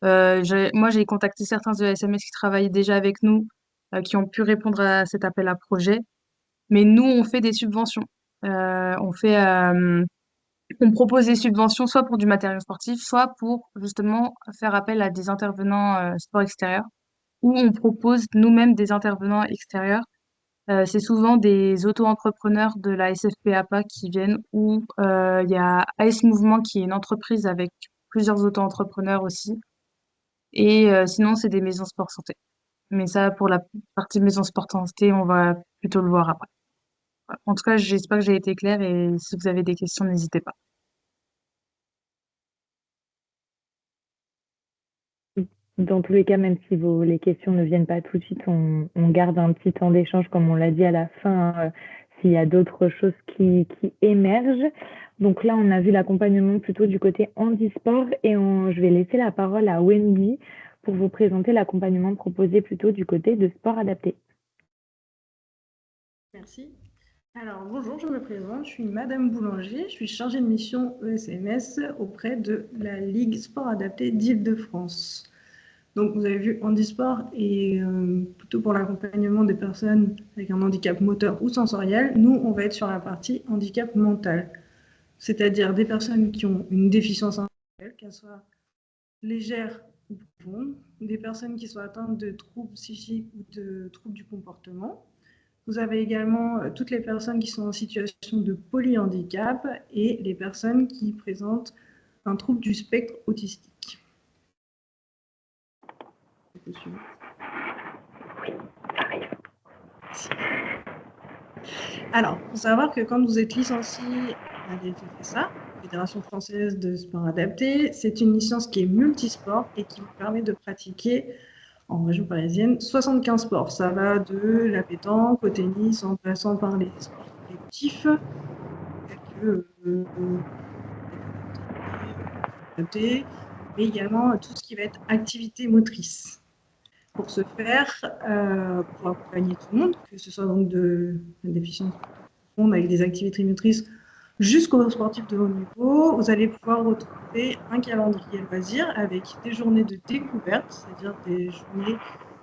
Moi, j'ai contacté certains ESMS qui travaillaient déjà avec nous, qui ont pu répondre à cet appel à projet. Mais nous, on fait des subventions. On propose des subventions soit pour du matériel sportif, soit pour justement faire appel à des intervenants sport extérieur, ou on propose nous-mêmes des intervenants extérieurs. C'est souvent des auto-entrepreneurs de la SFPAPA qui viennent, ou il y a AS Mouvement qui est une entreprise avec plusieurs auto-entrepreneurs aussi. Et sinon, c'est des maisons sport santé. Mais ça, pour la partie maison sport santé, on va plutôt le voir après. Voilà. En tout cas, j'espère que j'ai été claire et si vous avez des questions, n'hésitez pas. Dans tous les cas, même si les questions ne viennent pas tout de suite, on garde un petit temps d'échange, comme on l'a dit à la fin, s'il y a d'autres choses qui émergent. Donc là, on a vu l'accompagnement plutôt du côté handisport et je vais laisser la parole à Wendy pour vous présenter l'accompagnement proposé plutôt du côté de sport adapté. Merci. Alors, bonjour, je me présente, je suis Madame Boulanger, je suis chargée de mission ESMS auprès de la Ligue Sport Adapté d'Île-de-France. Donc, vous avez vu, handisport est plutôt pour l'accompagnement des personnes avec un handicap moteur ou sensoriel. Nous, on va être sur la partie handicap mental, c'est-à-dire des personnes qui ont une déficience intellectuelle, qu'elle soit légère ou profonde, des personnes qui soient atteintes de troubles psychiques ou de troubles du comportement. Vous avez également toutes les personnes qui sont en situation de polyhandicap et les personnes qui présentent un trouble du spectre autistique. Alors, il faut savoir que quand vous êtes licencié à la FFSA, Fédération française de sport adapté, c'est une licence qui est multisport et qui vous permet de pratiquer en région parisienne 75 sports. Ça va de la pétanque au tennis en passant par les sports collectifs, mais également tout ce qui va être activité motrice. Pour ce faire, pour accompagner tout le monde, que ce soit donc de la déficience profonde avec des activités motrices jusqu'aux sportifs de haut niveau, vous allez pouvoir retrouver un calendrier loisirs avec des journées de découverte, c'est-à-dire des journées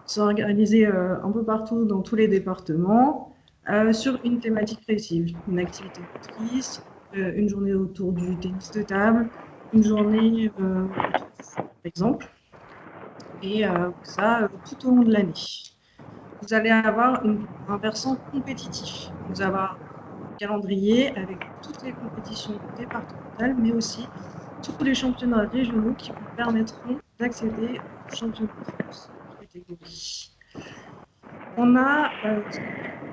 qui sont organisées un peu partout dans tous les départements sur une thématique précise, une activité motrice, une journée autour du tennis de table, une journée par exemple, et ça tout au long de l'année. Vous allez avoir un versant compétitif. Vous allez avoir un calendrier avec toutes les compétitions départementales, mais aussi tous les championnats régionaux qui vous permettront d'accéder aux championnats de France de catégorie. On a ce qu'on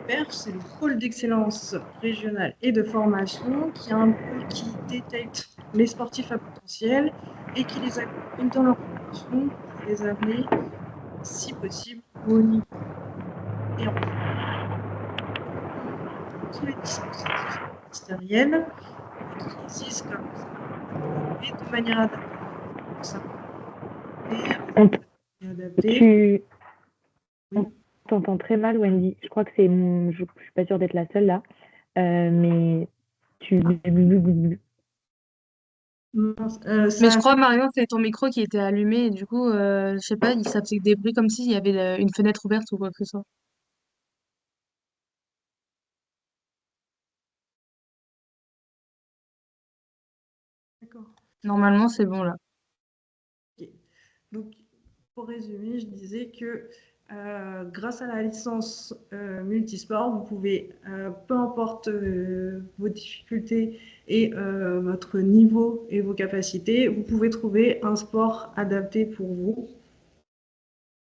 appelle c'est le pôle d'excellence régional et de formation, qui est un pôle qui détecte les sportifs à potentiel et qui les accompagne dans leur formation pour les amener, si possible, au haut niveau. Et enfin, tous les dispositifs ministériels qui existent comme ça, et de manière adaptée. On t'entend très mal, Wendy. Je crois que je suis pas sûre d'être la seule là, mais Mais je crois, Marion, c'est ton micro qui était allumé et du coup, je sais pas, ça faisait des bruits comme s'il y avait une fenêtre ouverte ou quoi que ce soit. D'accord. Normalement, c'est bon là. Okay. Donc, pour résumer, je disais que grâce à la licence multisport, vous pouvez, peu importe vos difficultés et votre niveau et vos capacités, vous pouvez trouver un sport adapté pour vous.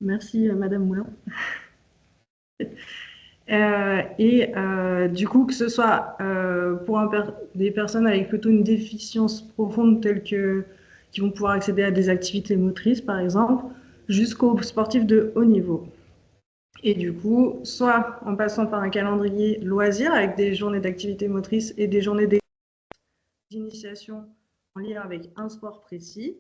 Merci, Madame Moulin. Du coup, que ce soit pour des personnes avec plutôt une déficience profonde qui vont pouvoir accéder à des activités motrices, par exemple, jusqu'aux sportifs de haut niveau. Et du coup, soit en passant par un calendrier loisir avec des journées d'activité motrice et des journées d'initiation en lien avec un sport précis,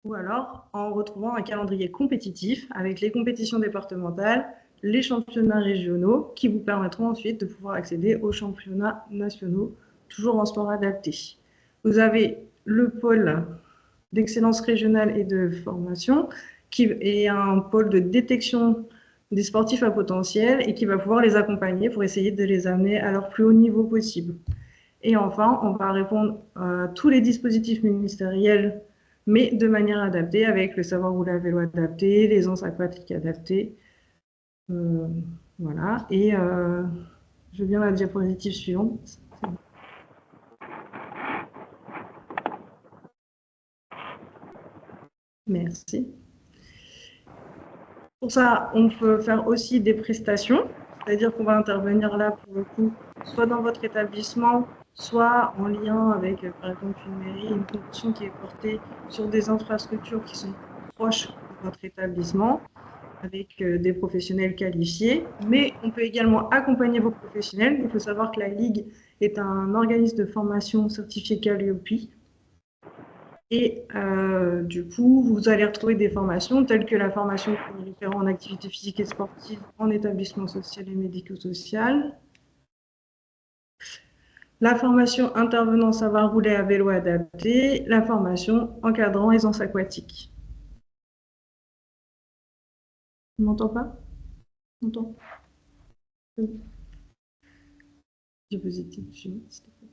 ou alors en retrouvant un calendrier compétitif avec les compétitions départementales, les championnats régionaux qui vous permettront ensuite de pouvoir accéder aux championnats nationaux, toujours en sport adapté. Vous avez le pôle d'excellence régionale et de formation qui est un pôle de détection des sportifs à potentiel et qui va pouvoir les accompagner pour essayer de les amener à leur plus haut niveau possible. Et enfin, on va répondre à tous les dispositifs ministériels, mais de manière adaptée, avec le savoir rouler à vélo adapté, les anses aquatiques adaptées. Voilà. Et je viens à la diapositive suivante. Merci. Pour ça, on peut faire aussi des prestations, c'est-à-dire qu'on va intervenir là, pour le coup, soit dans votre établissement, soit en lien avec, par exemple, une mairie, une convention qui est portée sur des infrastructures qui sont proches de votre établissement, avec des professionnels qualifiés. Mais on peut également accompagner vos professionnels. Il faut savoir que la Ligue est un organisme de formation certifié Calliope. Et du coup, vous allez retrouver des formations telles que la formation pour les référents en activité physique et sportive en établissement social et médico-social, la formation intervenant savoir rouler à vélo adapté, la formation encadrant aisance aquatique. On m'entend pas? On m'entend? Diapositive suivante, s'il te plaît.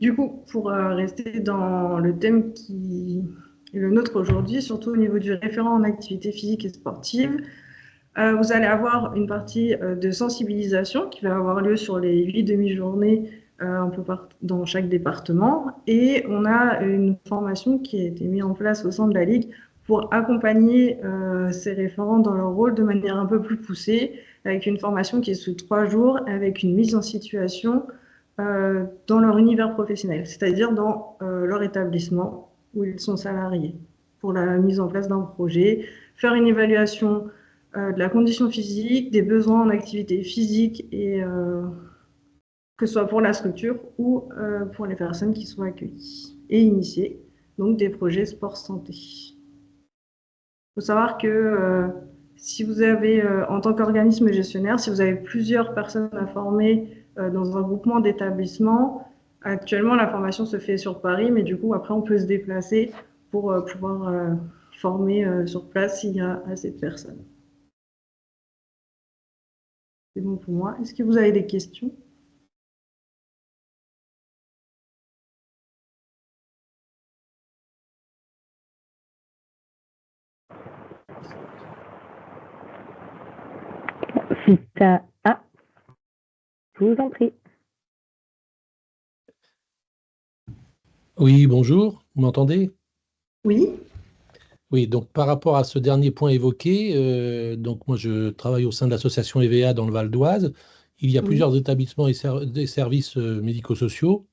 Du coup, pour rester dans le thème qui est le nôtre aujourd'hui, surtout au niveau du référent en activité physique et sportive, vous allez avoir une partie de sensibilisation qui va avoir lieu sur les 8 demi-journées un peu dans chaque département. Et on a une formation qui a été mise en place au sein de la Ligue pour accompagner ces référents dans leur rôle de manière un peu plus poussée, avec une formation qui est sous 3 jours, avec une mise en situation dans leur univers professionnel, c'est-à-dire dans leur établissement où ils sont salariés, pour la mise en place d'un projet, faire une évaluation de la condition physique, des besoins en activité physique, et que ce soit pour la structure ou pour les personnes qui sont accueillies et initier donc des projets sport-santé. Il faut savoir que si vous avez, en tant qu'organisme gestionnaire, si vous avez plusieurs personnes à former dans un groupement d'établissements, actuellement la formation se fait sur Paris, mais du coup après on peut se déplacer pour pouvoir former sur place s'il y a assez de personnes. C'est bon pour moi. Est-ce que vous avez des questions? Si t'as... Ah, je vous en prie. Oui, bonjour, vous m'entendez? Oui. Oui, donc par rapport à ce dernier point évoqué, donc moi je travaille au sein de l'association EVA dans le Val d'Oise. Il y a plusieurs établissements et des services médico-sociaux.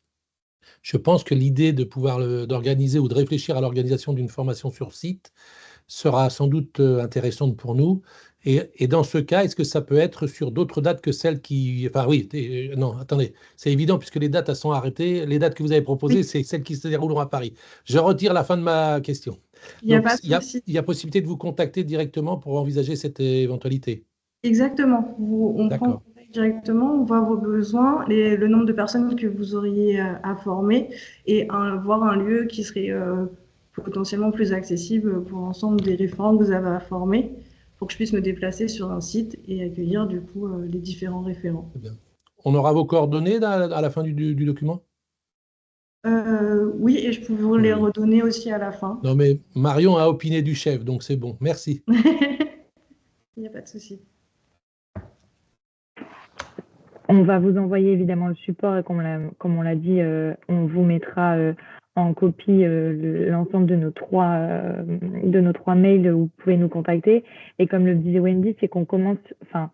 Je pense que l'idée de pouvoir d'organiser ou de réfléchir à l'organisation d'une formation sur site sera sans doute intéressante pour nous. Et dans ce cas, est-ce que ça peut être sur d'autres dates que celles qui... Enfin oui, non, attendez, c'est évident puisque les dates elles sont arrêtées. Les dates que vous avez proposées, c'est celles qui se dérouleront à Paris. Je retire la fin de ma question. Il n'y a Donc, pas de souci. il y a possibilité de vous contacter directement pour envisager cette éventualité. Exactement. On prend contact directement, on voit vos besoins, le nombre de personnes que vous auriez à former et voir un lieu qui serait potentiellement plus accessible pour l'ensemble des référents que vous avez à former, pour que je puisse me déplacer sur un site et accueillir du coup les différents référents. Bien. On aura vos coordonnées à la fin du document? Oui, et je peux vous les redonner aussi à la fin. Non, mais Marion a opiné du chef, donc c'est bon. Merci. Il n'y a pas de souci. On va vous envoyer évidemment le support et comme on l'a dit, on vous mettra en copie l'ensemble de nos trois mails où vous pouvez nous contacter. Et comme le disait Wendy, c'est qu'on commence, enfin,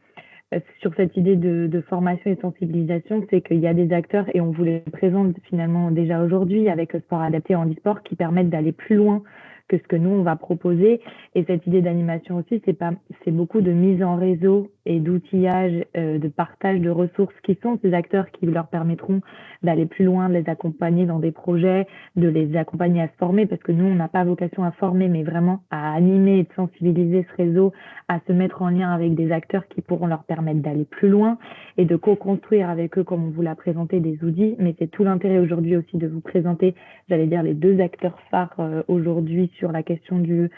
sur cette idée de formation et de sensibilisation, c'est qu'il y a des acteurs, et on vous les présente finalement déjà aujourd'hui avec le sport adapté et handisport, qui permettent d'aller plus loin que ce que nous, on va proposer. Et cette idée d'animation aussi, c'est beaucoup de mise en réseau et d'outillage, de partage de ressources qui sont ces acteurs qui leur permettront d'aller plus loin, de les accompagner dans des projets, de les accompagner à se former, parce que nous, on n'a pas vocation à former, mais vraiment à animer et de sensibiliser ce réseau, à se mettre en lien avec des acteurs qui pourront leur permettre d'aller plus loin et de co-construire avec eux, comme on vous l'a présenté, des outils. Mais c'est tout l'intérêt aujourd'hui aussi de vous présenter, j'allais dire, les deux acteurs phares aujourd'hui sur la question du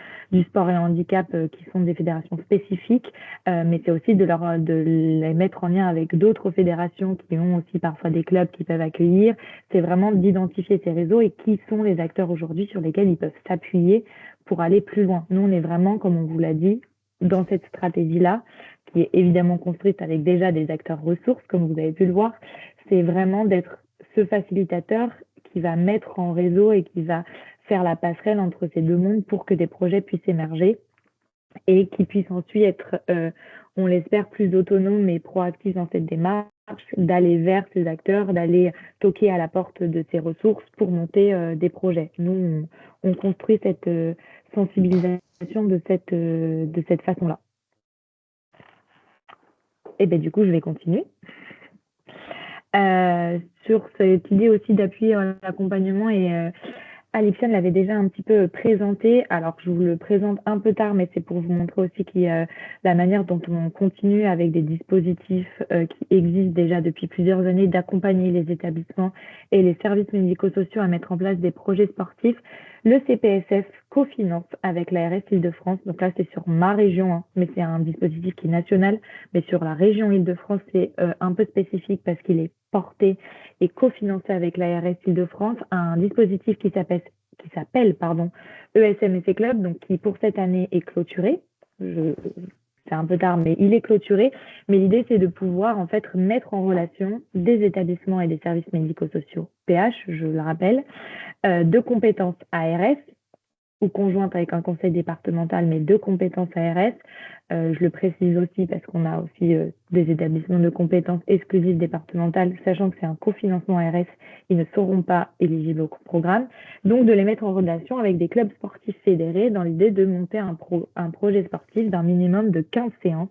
sport et handicap, qui sont des fédérations spécifiques, mais c'est aussi de les mettre en lien avec d'autres fédérations qui ont aussi parfois des clubs qui peuvent accueillir. C'est vraiment d'identifier ces réseaux et qui sont les acteurs aujourd'hui sur lesquels ils peuvent s'appuyer pour aller plus loin. Nous, on est vraiment, comme on vous l'a dit, dans cette stratégie-là, qui est évidemment construite avec déjà des acteurs ressources, comme vous avez pu le voir. C'est vraiment d'être ce facilitateur qui va mettre en réseau et qui va faire la passerelle entre ces deux mondes pour que des projets puissent émerger et qui puissent ensuite être, on l'espère, plus autonomes et proactifs dans cette démarche, d'aller vers ces acteurs, d'aller toquer à la porte de ces ressources pour monter des projets. Nous, on construit cette sensibilisation de cette façon-là. Et bien du coup, je vais continuer. Sur cette idée aussi d'appuyer l'accompagnement, et Alexia l'avait déjà un petit peu présenté, alors je vous le présente un peu tard, mais c'est pour vous montrer aussi la manière dont on continue avec des dispositifs qui existent déjà depuis plusieurs années d'accompagner les établissements et les services médico-sociaux à mettre en place des projets sportifs. Le CPSF cofinance avec l'ARS Île-de-France, donc là c'est sur ma région, hein, mais c'est un dispositif qui est national, mais sur la région Île-de-France c'est un peu spécifique parce qu'il est porté et cofinancé avec l'ARS Île-de-France, un dispositif qui s'appelle ESMFC Club, donc qui pour cette année est clôturé. C'est un peu tard, mais il est clôturé. Mais l'idée, c'est de pouvoir en fait mettre en relation des établissements et des services médico-sociaux, PH, je le rappelle, de compétences ARS ou conjointes avec un conseil départemental, mais de compétences ARS. Je le précise aussi parce qu'on a aussi des établissements de compétences exclusives départementales, sachant que c'est un cofinancement ARS, ils ne seront pas éligibles au programme. Donc, de les mettre en relation avec des clubs sportifs fédérés dans l'idée de monter un projet sportif d'un minimum de 15 séances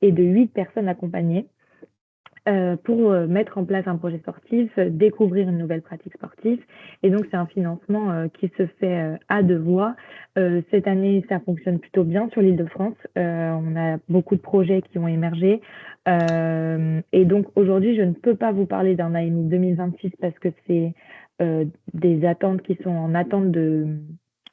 et de 8 personnes accompagnées pour mettre en place un projet sportif, découvrir une nouvelle pratique sportive. Et donc, c'est un financement qui se fait à deux voies. Cette année, ça fonctionne plutôt bien sur l'Île-de-France. On a beaucoup de projets qui ont émergé. Et donc, aujourd'hui, je ne peux pas vous parler d'un AMI 2026 parce que c'est des attentes qui sont en attente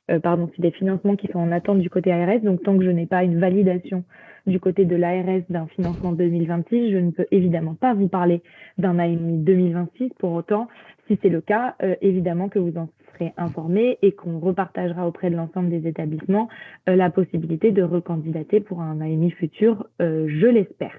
c'est des financements qui sont en attente du côté ARS. Donc, tant que je n'ai pas une validation du côté de l'ARS d'un financement 2026, je ne peux évidemment pas vous parler d'un AMI 2026. Pour autant, si c'est le cas, évidemment que vous en serez informés et qu'on repartagera auprès de l'ensemble des établissements la possibilité de recandidater pour un AMI futur, je l'espère.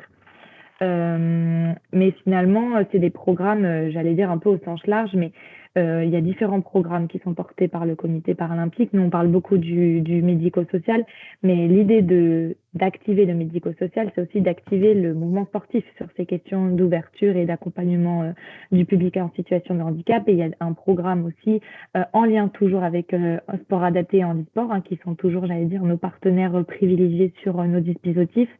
Mais finalement, c'est des programmes, j'allais dire un peu au sens large, mais il y a différents programmes qui sont portés par le comité paralympique. Nous, on parle beaucoup du médico-social, mais l'idée d'activer le médico-social, c'est aussi d'activer le mouvement sportif sur ces questions d'ouverture et d'accompagnement du public en situation de handicap. Et il y a un programme aussi en lien toujours avec Sport Adapté et Handisport, hein, qui sont toujours, j'allais dire, nos partenaires privilégiés sur nos dispositifs.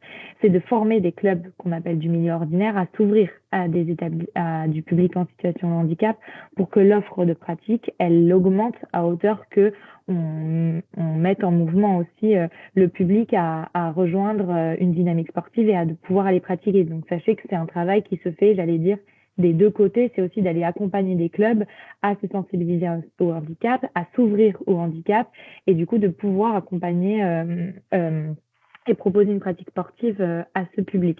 C'est de former des clubs qu'on appelle du milieu ordinaire à s'ouvrir à du public en situation de handicap pour que l'offre de pratique, elle augmente à hauteur que on mette en mouvement aussi le public à rejoindre une dynamique sportive et à de pouvoir aller pratiquer. Donc, sachez que c'est un travail qui se fait, j'allais dire, des deux côtés. C'est aussi d'aller accompagner des clubs à se sensibiliser au handicap, à s'ouvrir au handicap et du coup de pouvoir accompagner et proposer une pratique sportive à ce public.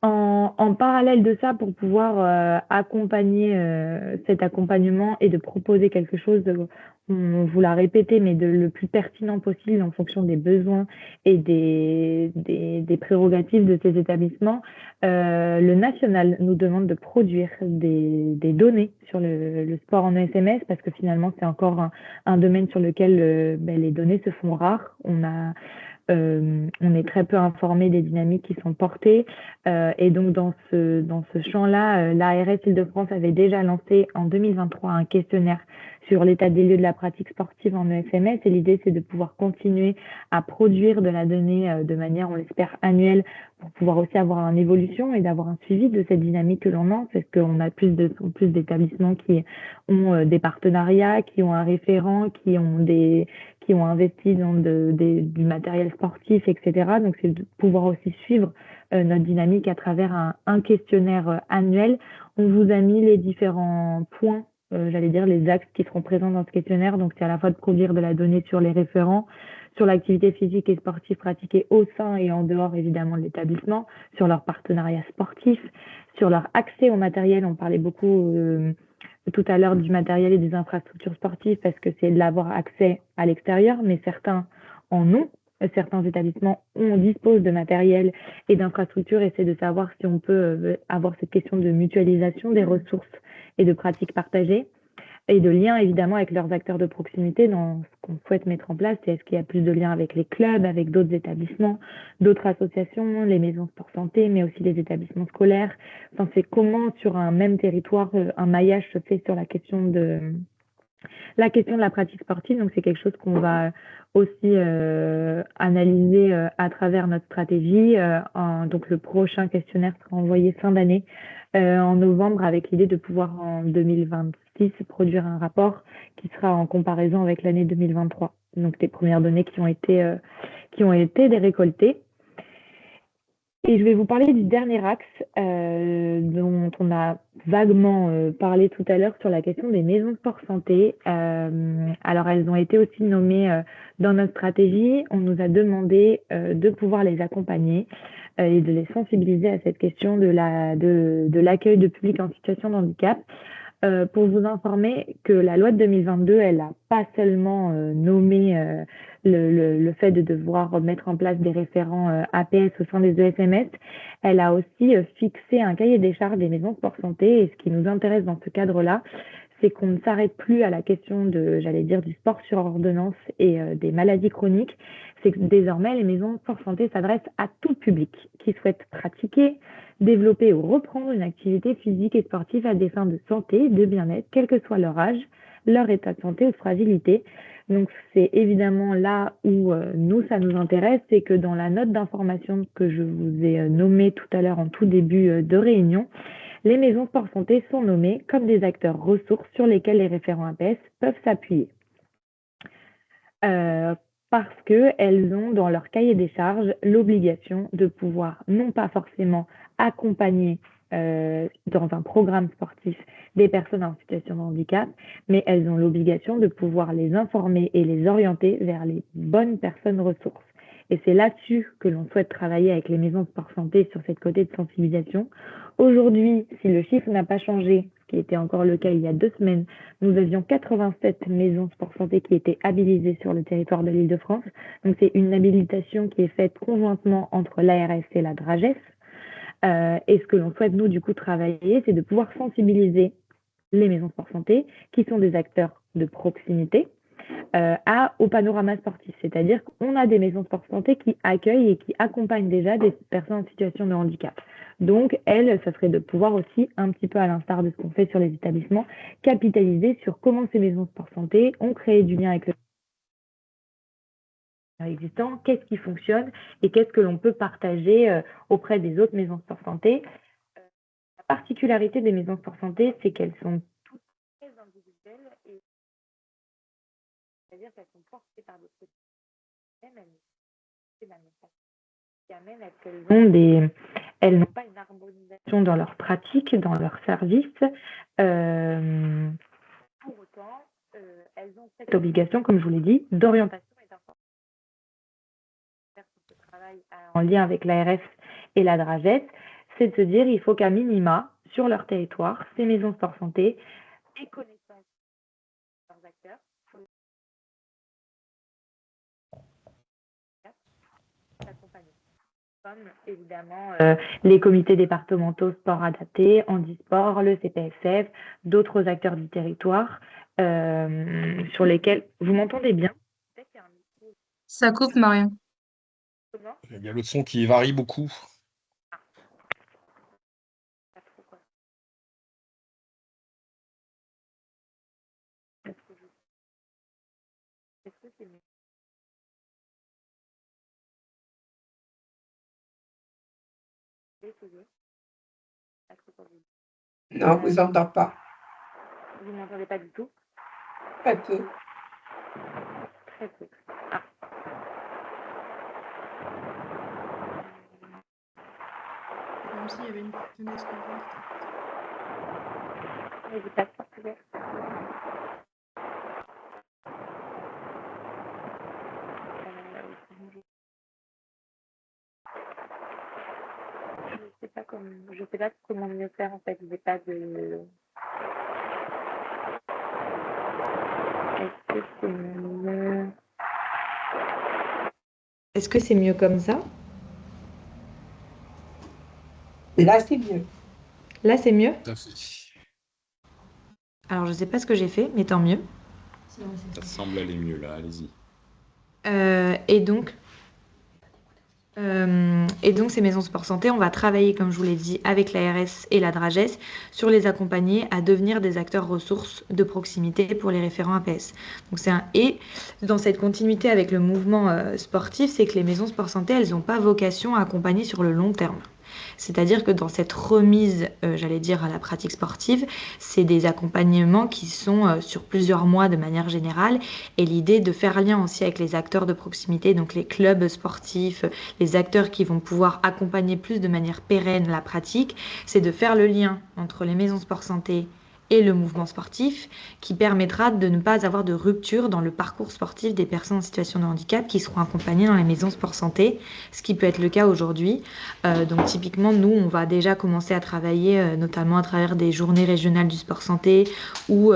En parallèle de ça, pour pouvoir accompagner cet accompagnement et de proposer quelque chose, on vous l'a répété, mais de le plus pertinent possible en fonction des besoins et des prérogatives de ces établissements, le national nous demande de produire des données sur le sport en ESMS parce que finalement, c'est encore un domaine sur lequel les données se font rares. On a on est très peu informé des dynamiques qui sont portées. Et donc, dans ce champ-là, l'ARS Île-de-France avait déjà lancé en 2023 un questionnaire sur l'état des lieux de la pratique sportive en EFMS. Et l'idée, c'est de pouvoir continuer à produire de la donnée de manière, on l'espère, annuelle pour pouvoir aussi avoir une évolution et d'avoir un suivi de cette dynamique que l'on lance, parce qu'on a plus d'établissements qui ont des partenariats, qui ont un référent, qui ont investi dans du matériel sportif, etc. Donc, c'est de pouvoir aussi suivre notre dynamique à travers un questionnaire annuel. On vous a mis les différents points, j'allais dire les axes qui seront présents dans ce questionnaire. Donc, c'est à la fois de produire de la donnée sur les référents, sur l'activité physique et sportive pratiquée au sein et en dehors, évidemment, de l'établissement, sur leur partenariat sportif, sur leur accès au matériel. On parlait beaucoup tout à l'heure du matériel et des infrastructures sportives parce que c'est de l'avoir accès à l'extérieur, mais certains en ont. Certains établissements disposent de matériel et d'infrastructures et c'est de savoir si on peut avoir cette question de mutualisation des ressources et de pratiques partagées et de liens évidemment avec leurs acteurs de proximité dans ce qu'on souhaite mettre en place. C'est est-ce qu'il y a plus de liens avec les clubs, avec d'autres établissements, d'autres associations, les maisons sport santé, mais aussi les établissements scolaires. Enfin, c'est comment sur un même territoire, un maillage se fait sur la question de la pratique sportive. Donc, c'est quelque chose qu'on va aussi analyser à travers notre stratégie. Donc, le prochain questionnaire sera envoyé fin d'année en novembre avec l'idée de pouvoir en 2026 produire un rapport qui sera en comparaison avec l'année 2023. Donc, des premières données qui ont été récoltées. Et je vais vous parler du dernier axe dont on a vaguement parlé tout à l'heure sur la question des maisons sport santé. Alors, elles ont été aussi nommées dans notre stratégie. On nous a demandé de pouvoir les accompagner et de les sensibiliser à cette question de l'accueil de public en situation de handicap. Pour vous informer que la loi de 2022, elle n'a pas seulement nommé le fait de devoir mettre en place des référents APS au sein des EFMS, elle a aussi fixé un cahier des charges des maisons sport santé. Et ce qui nous intéresse dans ce cadre-là, c'est qu'on ne s'arrête plus à la question du sport sur ordonnance et des maladies chroniques. C'est que désormais, les maisons sport santé s'adressent à tout public qui souhaite pratiquer, développer ou reprendre une activité physique et sportive à des fins de santé, de bien-être, quel que soit leur âge, leur état de santé ou de fragilité. Donc, c'est évidemment là où nous, ça nous intéresse, c'est que dans la note d'information que je vous ai nommée tout à l'heure en tout début de réunion, les maisons sport santé sont nommées comme des acteurs ressources sur lesquels les référents APS peuvent s'appuyer. Parce qu'elles ont dans leur cahier des charges l'obligation de pouvoir non pas forcément accompagner dans un programme sportif des personnes en situation de handicap, mais elles ont l'obligation de pouvoir les informer et les orienter vers les bonnes personnes ressources. Et c'est là-dessus que l'on souhaite travailler avec les maisons sport santé sur cette côté de sensibilisation. Aujourd'hui, si le chiffre n'a pas changé, ce qui était encore le cas il y a 2 semaines, nous avions 87 maisons sport santé qui étaient habilitées sur le territoire de l'Île-de-France. Donc, c'est une habilitation qui est faite conjointement entre l'ARS et la DRAGES. Et ce que l'on souhaite, nous, du coup, travailler, c'est de pouvoir sensibiliser les maisons sport santé, qui sont des acteurs de proximité, au panorama sportif. C'est-à-dire qu'on a des maisons sport santé qui accueillent et qui accompagnent déjà des personnes en situation de handicap. Donc, ça serait de pouvoir aussi, un petit peu à l'instar de ce qu'on fait sur les établissements, capitaliser sur comment ces maisons sport santé ont créé du lien avec le existant, qu'est-ce qui fonctionne et qu'est-ce que l'on peut partager auprès des autres maisons sport santé. La particularité des maisons sport santé, c'est qu'elles sont toutes très individuelles et c'est-à-dire qu'elles sont portées par des côtés qui amène à ce elles n'ont pas une harmonisation dans leur pratique, dans leurs services. Pour autant, elles ont cette obligation, comme je vous l'ai dit, d'orientation et d'information. Ce travail en lien avec l'ARS et la DRAGES, c'est de se dire il faut qu'à minima, sur leur territoire, ces maisons sport santé aient connaissance de leurs acteurs. Comme évidemment les comités départementaux sport adaptés, handisport, le CPSF, d'autres acteurs du territoire sur lesquels vous m'entendez bien? Ça coupe, Marion. Comment? Il y a le son qui varie beaucoup. Pas trop, quoi. Est-ce que c'est mieux? Essayez. Pas trop pour vous. Non, vous entend pas. Vous m'entendez pas du tout? Très peu. Très peu. Ah. Comme s'il y avait une fenêtre ouverte. N'hésitez pas à sortir. Je sais pas comment mieux faire en fait. J'ai pas de. Est-ce que c'est mieux? Est-ce que c'est mieux comme ça? Là, c'est mieux. Là, c'est mieux? Tout à fait. Alors, je sais pas ce que j'ai fait, mais tant mieux. Ça semble aller mieux là, allez-y. Et donc, ces maisons sport santé, on va travailler, comme je vous l'ai dit, avec l'ARS et la DRAGES sur les accompagner à devenir des acteurs ressources de proximité pour les référents APS. Donc, c'est un et. Dans cette continuité avec le mouvement sportif, c'est que les maisons sport santé, elles n'ont pas vocation à accompagner sur le long terme. C'est-à-dire que dans cette remise, j'allais dire, à la pratique sportive, c'est des accompagnements qui sont sur plusieurs mois de manière générale. Et l'idée de faire lien aussi avec les acteurs de proximité, donc les clubs sportifs, les acteurs qui vont pouvoir accompagner plus de manière pérenne la pratique, c'est de faire le lien entre les maisons sport santé et le mouvement sportif qui permettra de ne pas avoir de rupture dans le parcours sportif des personnes en situation de handicap qui seront accompagnées dans les maisons sport santé, ce qui peut être le cas aujourd'hui. Donc typiquement, nous, on va déjà commencer à travailler notamment à travers des journées régionales du sport santé ou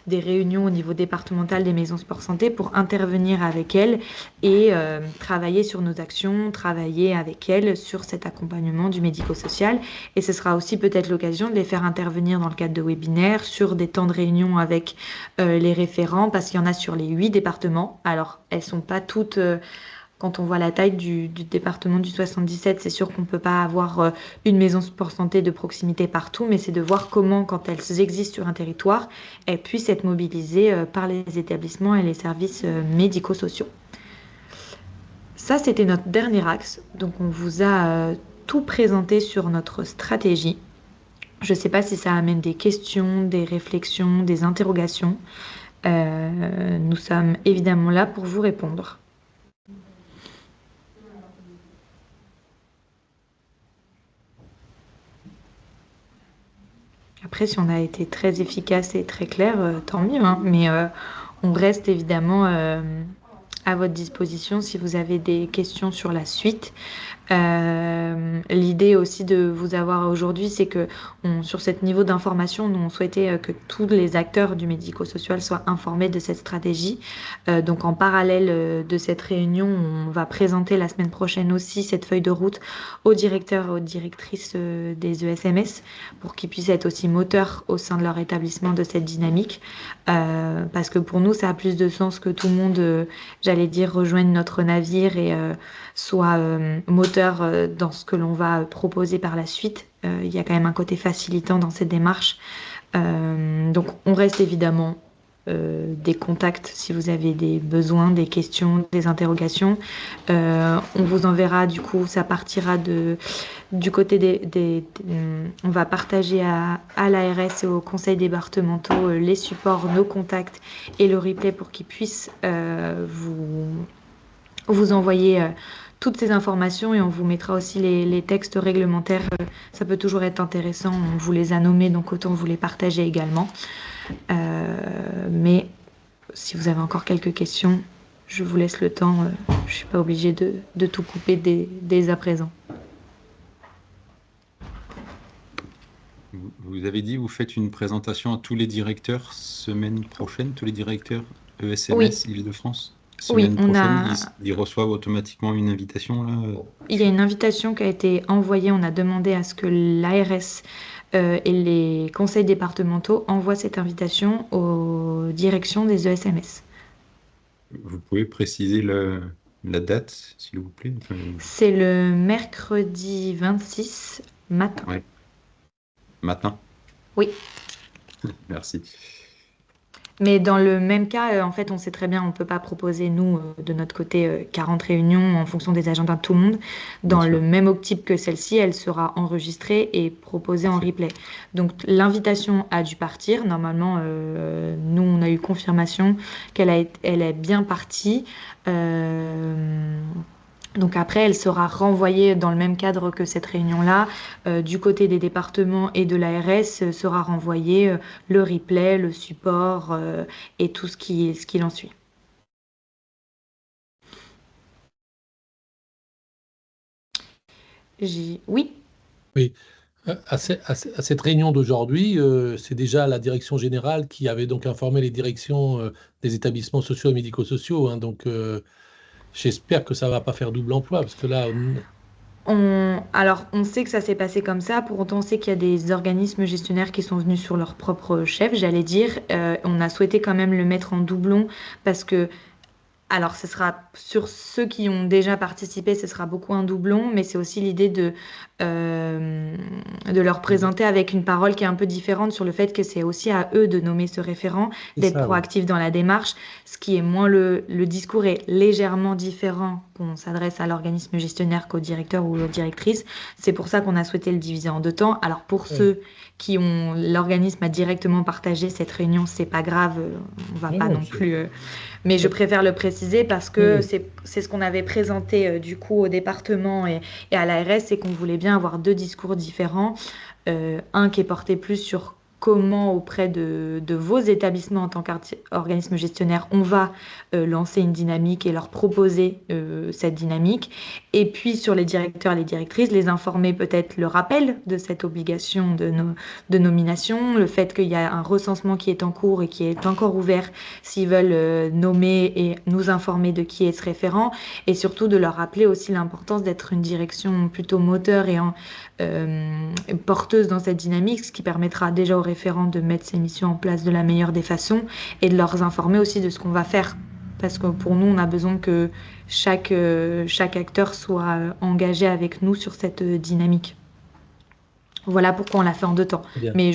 des réunions au niveau départemental des maisons sport santé pour intervenir avec elles et travailler sur nos actions, travailler avec elles sur cet accompagnement du médico-social. Et ce sera aussi peut-être l'occasion de les faire intervenir dans le cadre de webinaires, sur des temps de réunion avec les référents, parce qu'il y en a sur les 8 départements. Alors, elles sont pas toutes... Quand on voit la taille du département du 77, c'est sûr qu'on ne peut pas avoir une maison sport santé de proximité partout, mais c'est de voir comment, quand elles existent sur un territoire, elles puissent être mobilisées par les établissements et les services médico-sociaux. Ça, c'était notre dernier axe. Donc, on vous a tout présenté sur notre stratégie. Je ne sais pas si ça amène des questions, des réflexions, des interrogations. Nous sommes évidemment là pour vous répondre. Après, si on a été très efficace et très clair, tant mieux, hein. Mais on reste évidemment à votre disposition si vous avez des questions sur la suite. L'idée aussi de vous avoir aujourd'hui, c'est que sur ce niveau d'information, nous on souhaitait que tous les acteurs du médico-social soient informés de cette stratégie. Donc en parallèle de cette réunion, on va présenter la semaine prochaine aussi cette feuille de route aux directeurs et aux directrices des ESMS pour qu'ils puissent être aussi moteurs au sein de leur établissement de cette dynamique. Parce que pour nous, ça a plus de sens que tout le monde, j'allais dire, rejoigne notre navire et soit moteur dans ce que l'on va proposer par la suite. Il y a quand même un côté facilitant dans cette démarche. Donc on reste évidemment des contacts si vous avez des besoins, des questions, des interrogations. On vous enverra, du coup, ça partira du côté on va partager à l'ARS et aux conseils départementaux les supports, nos contacts et le replay pour qu'ils puissent vous envoyer toutes ces informations et on vous mettra aussi les textes réglementaires. Ça peut toujours être intéressant, on vous les a nommés, donc autant vous les partager également. Mais si vous avez encore quelques questions, je vous laisse le temps. Je ne suis pas obligée de tout couper dès à présent. Vous avez dit, vous faites une présentation à tous les directeurs semaine prochaine, tous les directeurs ESMS Oui. Île-de-France? Oui, Semaine prochaine, ils reçoivent automatiquement une invitation là? Il y a une invitation qui a été envoyée. On a demandé à ce que l'ARS et les conseils départementaux envoient cette invitation aux directions des ESMS. Vous pouvez préciser La date, s'il vous plaît. C'est le mercredi 26 matin. Ouais. Maintenant? Oui. Merci. Mais dans le même cas, en fait, on sait très bien, on ne peut pas proposer, nous, de notre côté, 40 réunions en fonction des agendas de tout le monde. Dans Bien le sûr. même optique que celle-ci, elle sera enregistrée et proposée en Parfait. replay. Donc, l'invitation a dû partir. Normalement, nous, on a eu confirmation elle est bien partie. Donc après, elle sera renvoyée dans le même cadre que cette réunion-là. Du côté des départements et de l'ARS, sera renvoyé le replay, le support et tout ce qui en suit. Oui, Oui. À cette réunion d'aujourd'hui, c'est déjà la direction générale qui avait donc informé les directions des établissements sociaux et médico-sociaux, hein. Donc, j'espère que ça ne va pas faire double emploi, parce que là, alors, on sait que ça s'est passé comme ça. Pour autant, on sait qu'il y a des organismes gestionnaires qui sont venus sur leur propre chef, j'allais dire. On a souhaité quand même le mettre en doublon parce que alors, ce sera sur ceux qui ont déjà participé, ce sera beaucoup un doublon, mais c'est aussi l'idée de leur présenter avec une parole qui est un peu différente sur le fait que c'est aussi à eux de nommer ce référent, c'est d'être ça, oui. proactifs dans la démarche, ce qui est moins le discours est légèrement différent qu'on s'adresse à l'organisme gestionnaire qu'au directeur ou aux directrices. C'est pour ça qu'on a souhaité le diviser en deux temps. Alors, pour Oui. ceux qui ont, l'organisme a directement partagé cette réunion, c'est pas grave, on va Non, pas non, non plus. Mais je c'est- préfère le préciser parce que oui. c'est ce qu'on avait présenté du coup au département et à l'ARS, c'est qu'on voulait bien avoir deux discours différents. Un qui est porté plus sur comment auprès de vos établissements en tant qu'organisme gestionnaire, on va lancer une dynamique et leur proposer cette dynamique. Et puis sur les directeurs et les directrices, les informer peut-être le rappel de cette obligation de nomination, le fait qu'il y a un recensement qui est en cours et qui est encore ouvert s'ils veulent nommer et nous informer de qui est ce référent, et surtout de leur rappeler aussi l'importance d'être une direction plutôt moteur et porteuse dans cette dynamique, ce qui permettra déjà aux référents de mettre ces missions en place de la meilleure des façons et de leur informer aussi de ce qu'on va faire. Parce que pour nous, on a besoin que chaque acteur soit engagé avec nous sur cette dynamique. Voilà pourquoi on l'a fait en deux temps. Bien. Mais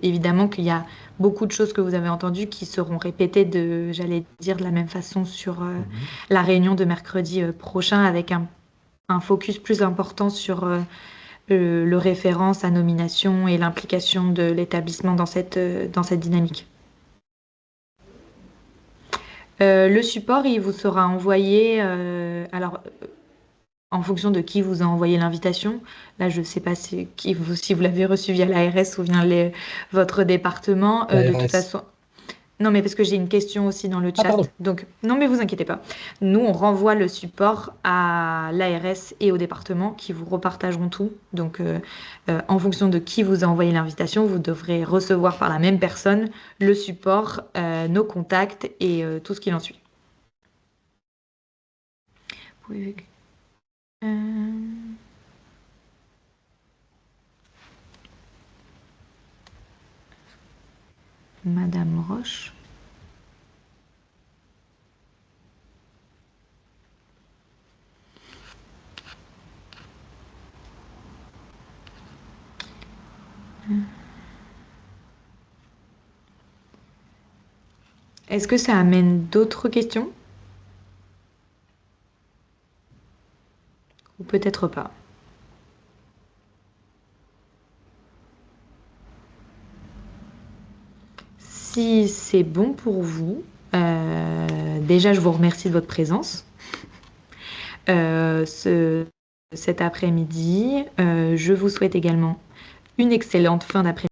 évidemment qu'il y a beaucoup de choses que vous avez entendues qui seront répétées j'allais dire, de la même façon sur la réunion de mercredi prochain avec un focus plus important sur le référent, sa nomination et l'implication de l'établissement dans cette dynamique. Le support, il vous sera envoyé, en fonction de qui vous a envoyé l'invitation. Là, je ne sais pas si vous l'avez reçu via l'ARS ou via votre département. De toute L'ARS. façon, non, mais parce que j'ai une question aussi dans le Ah, chat. pardon. Donc, non, mais vous inquiétez pas. Nous, on renvoie le support à l'ARS et au département qui vous repartageront tout. Donc, en fonction de qui vous a envoyé l'invitation, vous devrez recevoir par la même personne le support, nos contacts et tout ce qu'il en suit. Vous pouvez... Madame Roche. Est-ce que ça amène d'autres questions? Ou peut-être pas. Si c'est bon pour vous, déjà je vous remercie de votre présence cet après-midi. Je vous souhaite également une excellente fin d'après-midi.